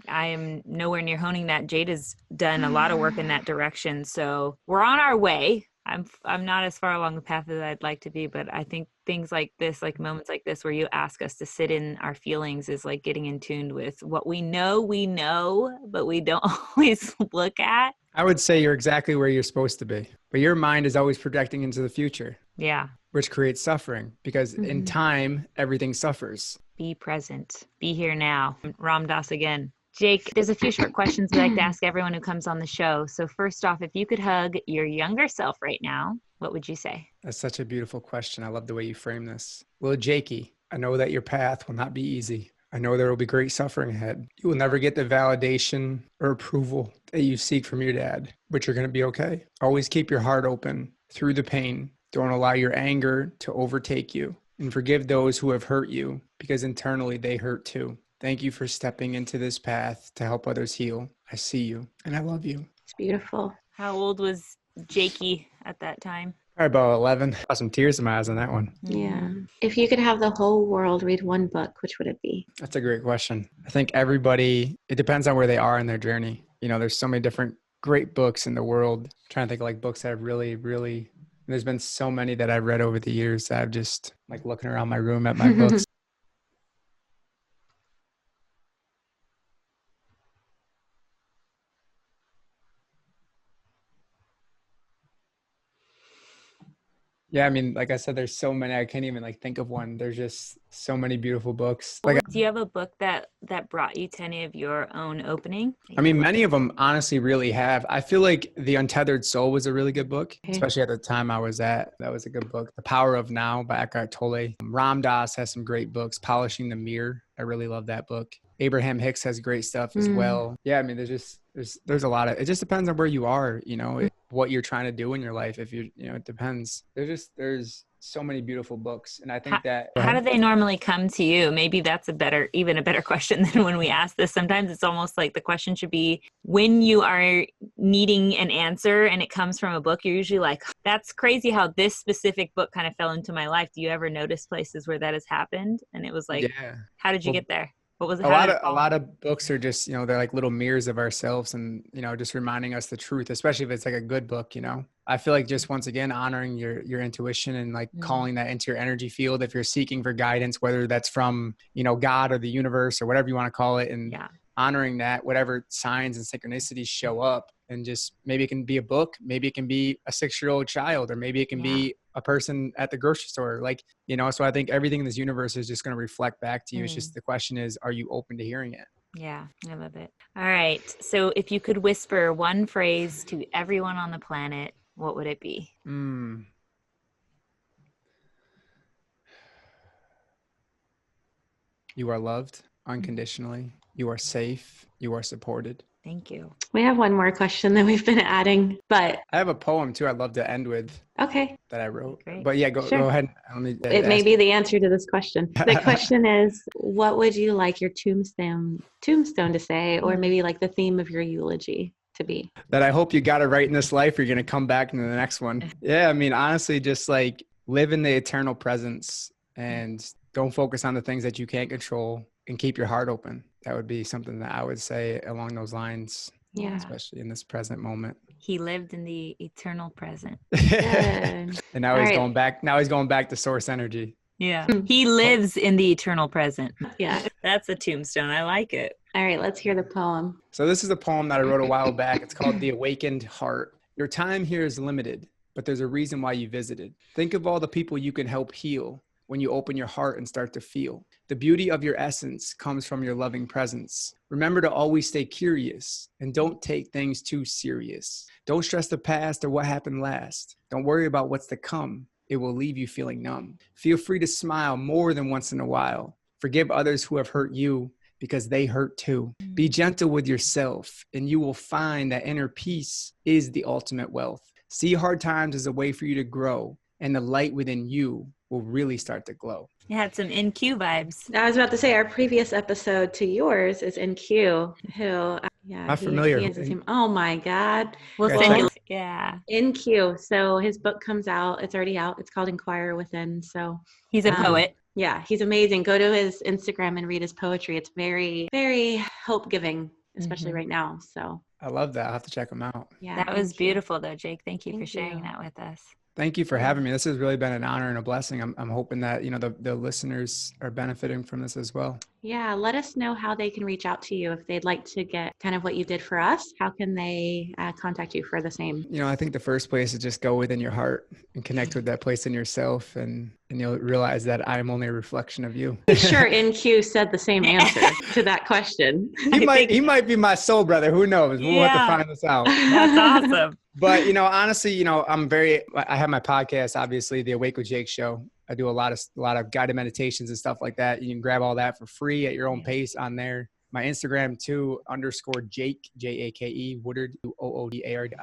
I am nowhere near honing that. Jade has done a lot of work in that direction. So we're on our way. I'm not as far along the path as I'd like to be, but I think things like this, like moments like this, where you ask us to sit in our feelings, is like getting in tune with what we know, but we don't always look at. I would say you're exactly where you're supposed to be, but your mind is always projecting into the future. Yeah. Which creates suffering, because in time, everything suffers. Be present. Be here now. Ram Dass again. Jake, there's a few short questions we like to ask everyone who comes on the show. So first off, if you could hug your younger self right now, what would you say? That's such a beautiful question. I love the way you frame this. Well, Jakey, I know that your path will not be easy. I know there will be great suffering ahead. You will never get the validation or approval that you seek from your dad, but you're going to be okay. Always keep your heart open through the pain. Don't allow your anger to overtake you, and forgive those who have hurt you, because internally they hurt too. Thank you for stepping into this path to help others heal. I see you and I love you. it's beautiful. How old was Jakey at that time? Probably about 11. Got some tears in my eyes on that one. Yeah. If you could have the whole world read one book, which would it be? That's a great question. I think everybody, it depends on where they are in their journey. You know, there's so many different great books in the world. I'm trying to think of like books that have really, there's been so many that I've read over the years that I've just like looking around my room at my books. Yeah, I mean, like I said, there's so many, I can't even like think of one. There's just so many beautiful books. Like, Do you have a book that brought you to any of your own opening? I mean, many of them honestly really have. I feel like The Untethered Soul was a really good book, especially at the time I was at. That was a good book. The Power of Now by Eckhart Tolle. Ram Dass has some great books. Polishing the Mirror. I really love that book. Abraham Hicks has great stuff as well. Yeah, I mean, there's a lot of, it just depends on where you are, you know. what you're trying to do in your life. If it depends. There's so many beautiful books. And I think how do they normally come to you? Maybe that's even a better question than when we ask this. Sometimes it's almost like the question should be, when you are needing an answer and it comes from a book, you're usually like, that's crazy how this specific book kind of fell into my life. Do you ever notice places where that has happened? And it was like, how did you get there? What was it? A lot of books are just, they're like little mirrors of ourselves, and, just reminding us the truth, especially if it's like a good book, I feel like just once again, honoring your intuition and like calling that into your energy field. If you're seeking for guidance, whether that's from, God or the universe or whatever you want to call it, and honoring that, whatever signs and synchronicities show up, and just maybe it can be a book, maybe it can be a 6-year-old child, or maybe it can be a person at the grocery store. Like, so I think everything in this universe is just going to reflect back to you. It's just, the question is, are you open to hearing it? Yeah, I love it. All right. So if you could whisper one phrase to everyone on the planet, what would it be? You are loved unconditionally. You are safe. You are supported. Thank you. We have one more question that we've been adding, but I have a poem too I'd love to end with. Okay. That I wrote. Great. But yeah, go ahead. It may be the answer to this question. The question is, what would you like your tombstone to say, or maybe like the theme of your eulogy to be? That I hope you got it right in this life, or you're going to come back into the next one. Yeah, I mean, honestly, just like live in the eternal presence and don't focus on the things that you can't control, and keep your heart open. That would be something that I would say along those lines. Yeah. Especially in this present moment. He lived in the eternal present. And now he's going back. Now he's going back to source energy. Yeah. He lives in the eternal present. Yeah. That's a tombstone. I like it. All right, let's hear the poem. So this is a poem that I wrote a while back. It's called The Awakened Heart. Your time here is limited, but there's a reason why you visited. Think of all the people you can help heal when you open your heart and start to feel. The beauty of your essence comes from your loving presence. Remember to always stay curious and don't take things too serious. Don't stress the past or what happened last. Don't worry about what's to come. It will leave you feeling numb. Feel free to smile more than once in a while. Forgive others who have hurt you because they hurt too. Be gentle with yourself and you will find that inner peace is the ultimate wealth. See hard times as a way for you to grow, and the light within you will really start to glow. You had some NQ vibes. I was about to say, our previous episode to yours is NQ, who, Not familiar. He has his team. Oh my God. We'll send you. Yeah. NQ. So his book comes out. It's already out. It's called Inquire Within. So he's a poet. Yeah, he's amazing. Go to his Instagram and read his poetry. It's very, very hope-giving, especially right now. So I love that. I'll have to check him out. Yeah, that was beautiful though, Jake. Thank you for sharing that with us. Thank you for having me. This has really been an honor and a blessing. I'm hoping that, the listeners are benefiting from this as well. Yeah. Let us know how they can reach out to you if they'd like to get kind of what you did for us. How can they contact you for the same? I think the first place is just go within your heart and connect with that place in yourself, and you'll realize that I'm only a reflection of you. Sure. NQ said the same answer to that question. He might be my soul brother. Who knows? We'll have to find this out. That's awesome. But, honestly, I have my podcast, obviously, the Awake with Jake show. I do a lot of guided meditations and stuff like that. You can grab all that for free at your own pace on there. My Instagram too, _Jake, Jake, Woodard, Oodard.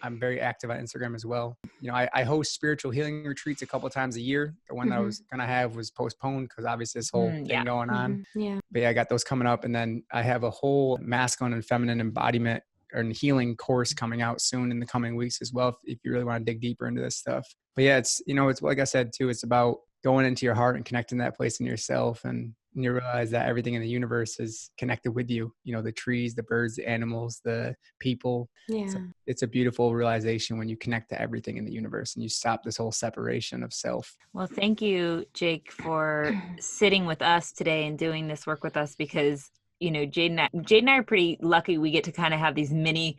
I'm very active on Instagram as well. I host spiritual healing retreats a couple of times a year. The one that I was going to have was postponed because obviously this whole thing going on. Yeah. But yeah, I got those coming up. And then I have a whole masculine and feminine embodiment and healing course coming out soon in the coming weeks as well, if you really want to dig deeper into this stuff. But yeah, it's like I said too, it's about going into your heart and connecting that place in yourself, and you realize that everything in the universe is connected with you. The trees, the birds, the animals, the people. Yeah. It's a beautiful realization when you connect to everything in the universe and you stop this whole separation of self. Well, thank you, Jake, for sitting with us today and doing this work with us, because Jade and I are pretty lucky. We get to kind of have these mini,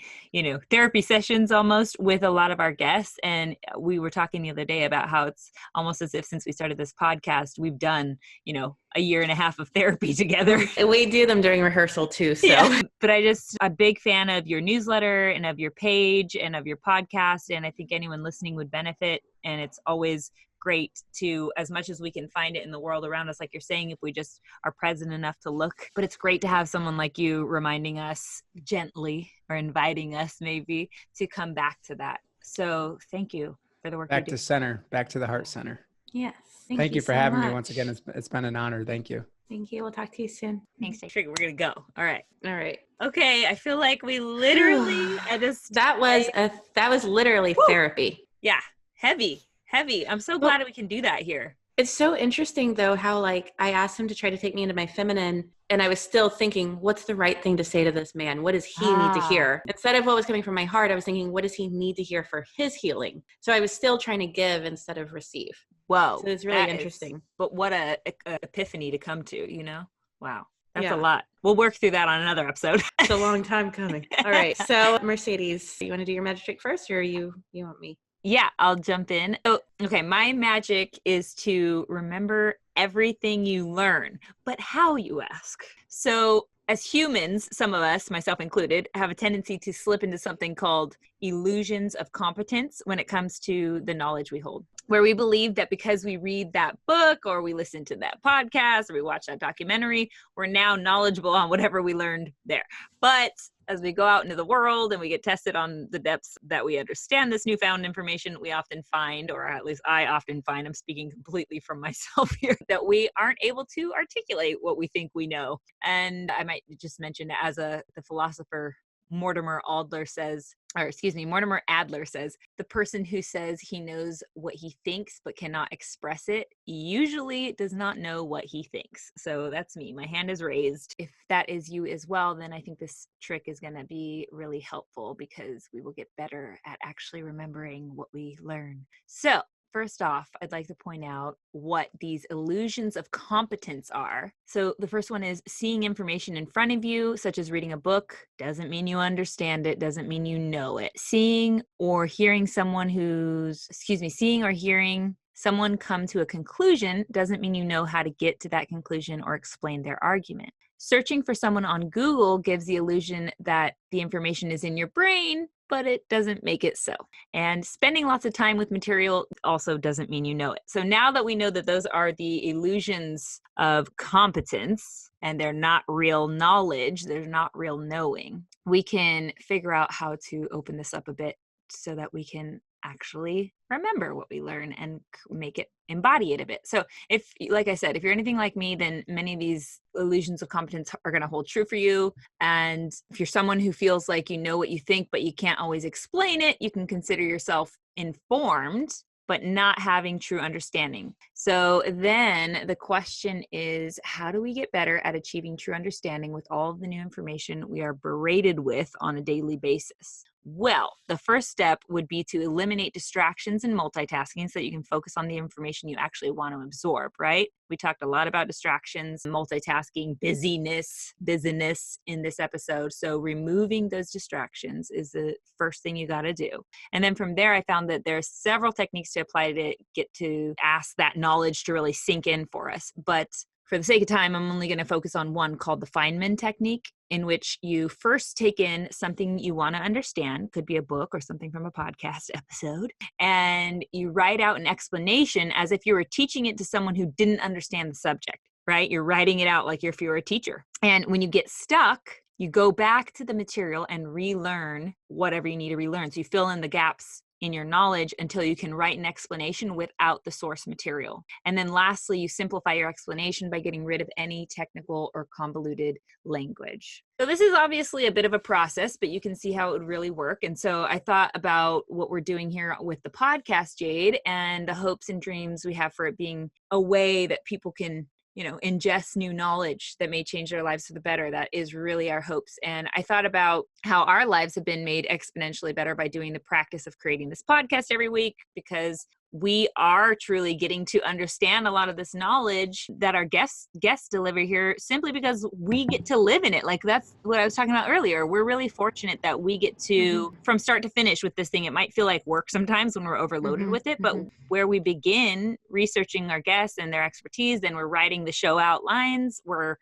therapy sessions almost with a lot of our guests. And we were talking the other day about how it's almost as if since we started this podcast, we've done, a year and a half of therapy together. We do them during rehearsal too. So, But a big fan of your newsletter and of your page and of your podcast. And I think anyone listening would benefit. And it's always great to, as much as we can find it in the world around us, like you're saying, if we just are present enough to look. But it's great to have someone like you reminding us gently, or inviting us maybe to come back to that So thank you for the work Back you do. to center, back to the heart center. Yes. Thank you for so having me much. once again. It's been an honor. Thank you. Thank you. We'll talk to you soon. Thanks, Jake. We're going to go. All right. All right. Okay. I feel like we literally, that was literally therapy. Yeah. Heavy. I'm so glad we can do that here. It's so interesting though, how like I asked him to try to take me into my feminine and I was still thinking, what's the right thing to say to this man? What does he need to hear? Instead of what was coming from my heart, I was thinking, what does he need to hear for his healing? So I was still trying to give instead of receive. Whoa. So it's really interesting. But what a epiphany to come to, you know? Wow. That's a lot. We'll work through that on another episode. It's a long time coming. All right. So Mercedes, you want to do your magic trick first or you want me? Yeah, I'll jump in. So, okay, my magic is to remember everything you learn, but how, you ask? So as humans, some of us, myself included, have a tendency to slip into something called illusions of competence when it comes to the knowledge we hold, where we believe that because we read that book or we listen to that podcast or we watch that documentary, we're now knowledgeable on whatever we learned there. But as we go out into the world and we get tested on the depths that we understand this newfound information, we often find, or at least I often find, I'm speaking completely from myself here, that we aren't able to articulate what we think we know. And I might just mention, as the philosopher Mortimer Adler says, the person who says he knows what he thinks but cannot express it usually does not know what he thinks. So that's me. My hand is raised. If that is you as well, then I think this trick is going to be really helpful because we will get better at actually remembering what we learn. So first off, I'd like to point out what these illusions of competence are. So the first one is seeing information in front of you, such as reading a book, doesn't mean you understand it, doesn't mean you know it. Seeing or hearing someone come to a conclusion doesn't mean you know how to get to that conclusion or explain their argument. Searching for someone on Google gives the illusion that the information is in your brain, but it doesn't make it so. And spending lots of time with material also doesn't mean you know it. So now that we know that those are the illusions of competence and they're not real knowledge, they're not real knowing, we can figure out how to open this up a bit so that we can actually remember what we learn and embody it a bit. So if, like I said, if you're anything like me, then many of these illusions of competence are going to hold true for you. And if you're someone who feels like you know what you think, but you can't always explain it, you can consider yourself informed, but not having true understanding. So then the question is, how do we get better at achieving true understanding with all of the new information we are berated with on a daily basis? Well, the first step would be to eliminate distractions and multitasking so that you can focus on the information you actually want to absorb, right? We talked a lot about distractions, multitasking, busyness in this episode. So removing those distractions is the first thing you got to do. And then from there, I found that there's several techniques to apply to get to ask that knowledge to really sink in for us. But for the sake of time, I'm only going to focus on one called the Feynman technique, in which you first take in something you want to understand, could be a book or something from a podcast episode, and you write out an explanation as if you were teaching it to someone who didn't understand the subject, right? You're writing it out like if you were a teacher. And when you get stuck, you go back to the material and relearn whatever you need to relearn. So you fill in the gaps in your knowledge until you can write an explanation without the source material. And then lastly, you simplify your explanation by getting rid of any technical or convoluted language. So this is obviously a bit of a process, but you can see how it would really work. And so I thought about what we're doing here with the podcast, Jade, and the hopes and dreams we have for it being a way that people can ingest new knowledge that may change their lives for the better. That is really our hopes. And I thought about how our lives have been made exponentially better by doing the practice of creating this podcast every week, because we are truly getting to understand a lot of this knowledge that our guests deliver here simply because we get to live in it. Like that's what I was talking about earlier. We're really fortunate that we get to, from start to finish with this thing. It might feel like work sometimes when we're overloaded with it, but where we begin researching our guests and their expertise, then we're writing the show outlines, we're,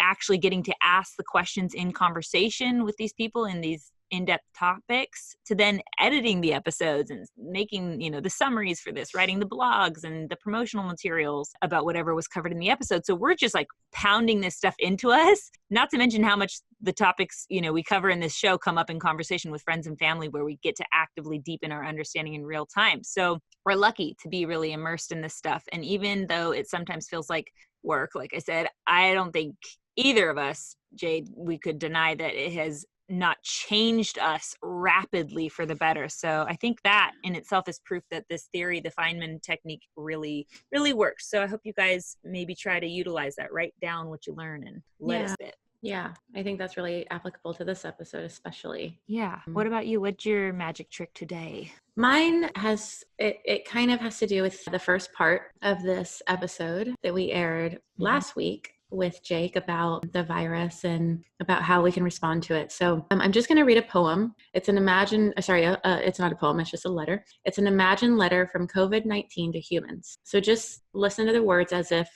actually getting to ask the questions in conversation with these people in these in-depth topics to then editing the episodes and making, the summaries for this, writing the blogs and the promotional materials about whatever was covered in the episode. So we're just like pounding this stuff into us, not to mention how much the topics, we cover in this show come up in conversation with friends and family where we get to actively deepen our understanding in real time. So we're lucky to be really immersed in this stuff. And even though it sometimes feels like work, like I said, I don't think either of us, Jade, we could deny that it has not changed us rapidly for the better. So I think that in itself is proof that this theory, the Feynman technique, really, really works. So I hope you guys maybe try to utilize that, write down what you learn and let it sit. Yeah, I think that's really applicable to this episode, especially. Yeah. What about you? What's your magic trick today? Mine has, it kind of has to do with the first part of this episode that we aired last week with Jake about the virus and about how we can respond to it. So I'm just going to read a poem. It's an it's not a poem, it's just a letter. It's an imagined letter from COVID-19 to humans. So just listen to the words as if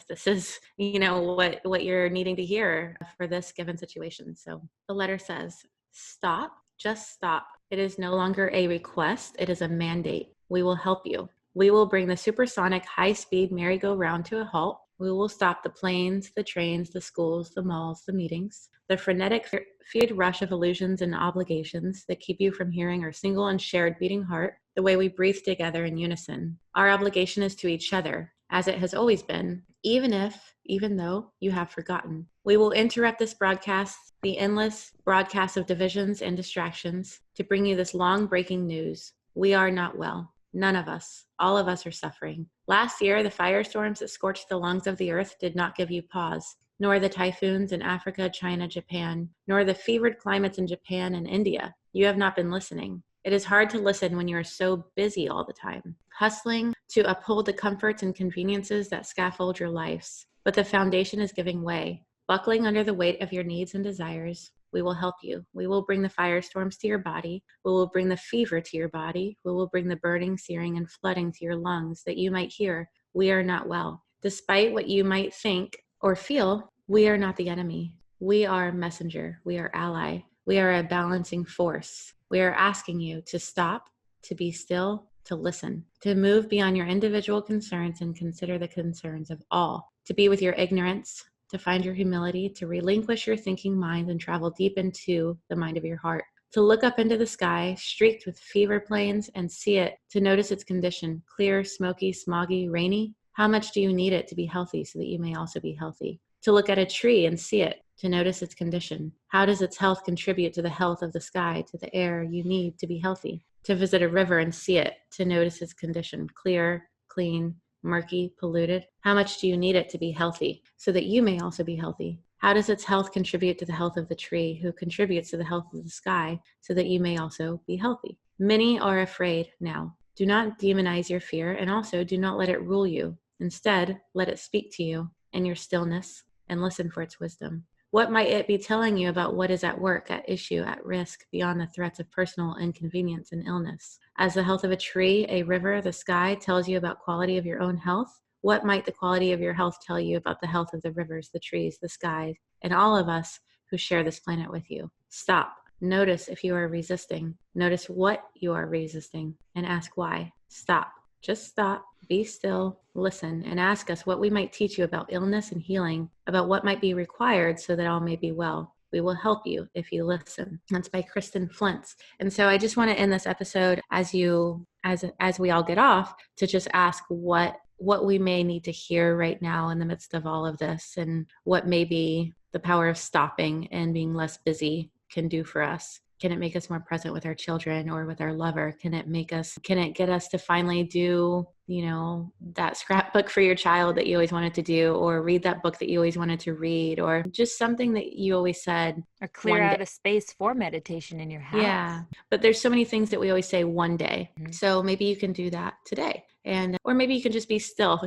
this is, what you're needing to hear for this given situation. So the letter says, stop, just stop. It is no longer a request. It is a mandate. We will help you. We will bring the supersonic high-speed merry-go-round to a halt. We will stop the planes, the trains, the schools, the malls, the meetings, the frenetic feared rush of illusions and obligations that keep you from hearing our single and shared beating heart, the way we breathe together in unison. Our obligation is to each other, as it has always been, even though you have forgotten. We will interrupt this broadcast, the endless broadcast of divisions and distractions, to bring you this long breaking news. We are not well. None of us. All of us are suffering. Last year, the firestorms that scorched the lungs of the earth did not give you pause, nor the typhoons in Africa, China, Japan, nor the fevered climates in Japan and India. You have not been listening. It is hard to listen when you are so busy all the time, hustling to uphold the comforts and conveniences that scaffold your lives. But the foundation is giving way, buckling under the weight of your needs and desires. We will help you. We will bring the firestorms to your body. We will bring the fever to your body. We will bring the burning, searing, and flooding to your lungs that you might hear, we are not well. Despite what you might think or feel, we are not the enemy. We are a messenger. We are ally. We are a balancing force. We are asking you to stop, to be still, to listen, to move beyond your individual concerns and consider the concerns of all, to be with your ignorance, to find your humility, to relinquish your thinking mind and travel deep into the mind of your heart, to look up into the sky, streaked with fever planes, and see it, to notice its condition, clear, smoky, smoggy, rainy. How much do you need it to be healthy so that you may also be healthy? To look at a tree and see it, to notice its condition. How does its health contribute to the health of the sky, to the air you need to be healthy? To visit a river and see it, to notice its condition, clear, clean, murky, polluted. How much do you need it to be healthy so that you may also be healthy? How does its health contribute to the health of the tree, who contributes to the health of the sky so that you may also be healthy? Many are afraid now. Do not demonize your fear, and also do not let it rule you. Instead, let it speak to you in your stillness and listen for its wisdom. What might it be telling you about what is at work, at issue, at risk, beyond the threats of personal inconvenience and illness? As the health of a tree, a river, the sky tells you about quality of your own health, what might the quality of your health tell you about the health of the rivers, the trees, the skies, and all of us who share this planet with you? Stop. Notice if you are resisting. Notice what you are resisting and ask why. Stop. Just stop, be still, listen, and ask us what we might teach you about illness and healing, about what might be required so that all may be well. We will help you if you listen. That's by Kristen Flintz. And so I just want to end this episode as we all get off to just ask what we may need to hear right now in the midst of all of this, and what maybe the power of stopping and being less busy can do for us. Can it make us more present with our children or with our lover? Can it get us to finally do, that scrapbook for your child that you always wanted to do, or read that book that you always wanted to read, or just something that you always said. Or clear out a space for meditation in your house. Yeah. But there's so many things that we always say one day. Mm-hmm. So maybe you can do that today. Or maybe you can just be still,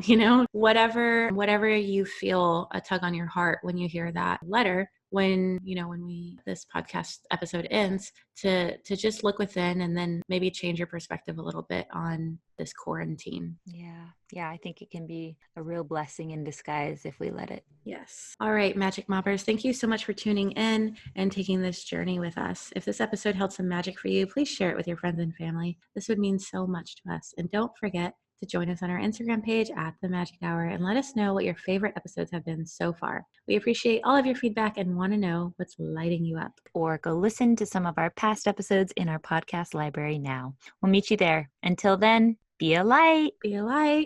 whatever you feel a tug on your heart when you hear that letter. when, when this podcast episode ends, to just look within and then maybe change your perspective a little bit on this quarantine. Yeah, I think it can be a real blessing in disguise if we let it. Yes. All right, Magic Moppers, thank you so much for tuning in and taking this journey with us. If this episode held some magic for you, please share it with your friends and family. This would mean so much to us. And don't forget to join us on our Instagram page at The Magic Hour and let us know what your favorite episodes have been so far. We appreciate all of your feedback and want to know what's lighting you up. Or go listen to some of our past episodes in our podcast library now. We'll meet you there. Until then, be a light. Be a light.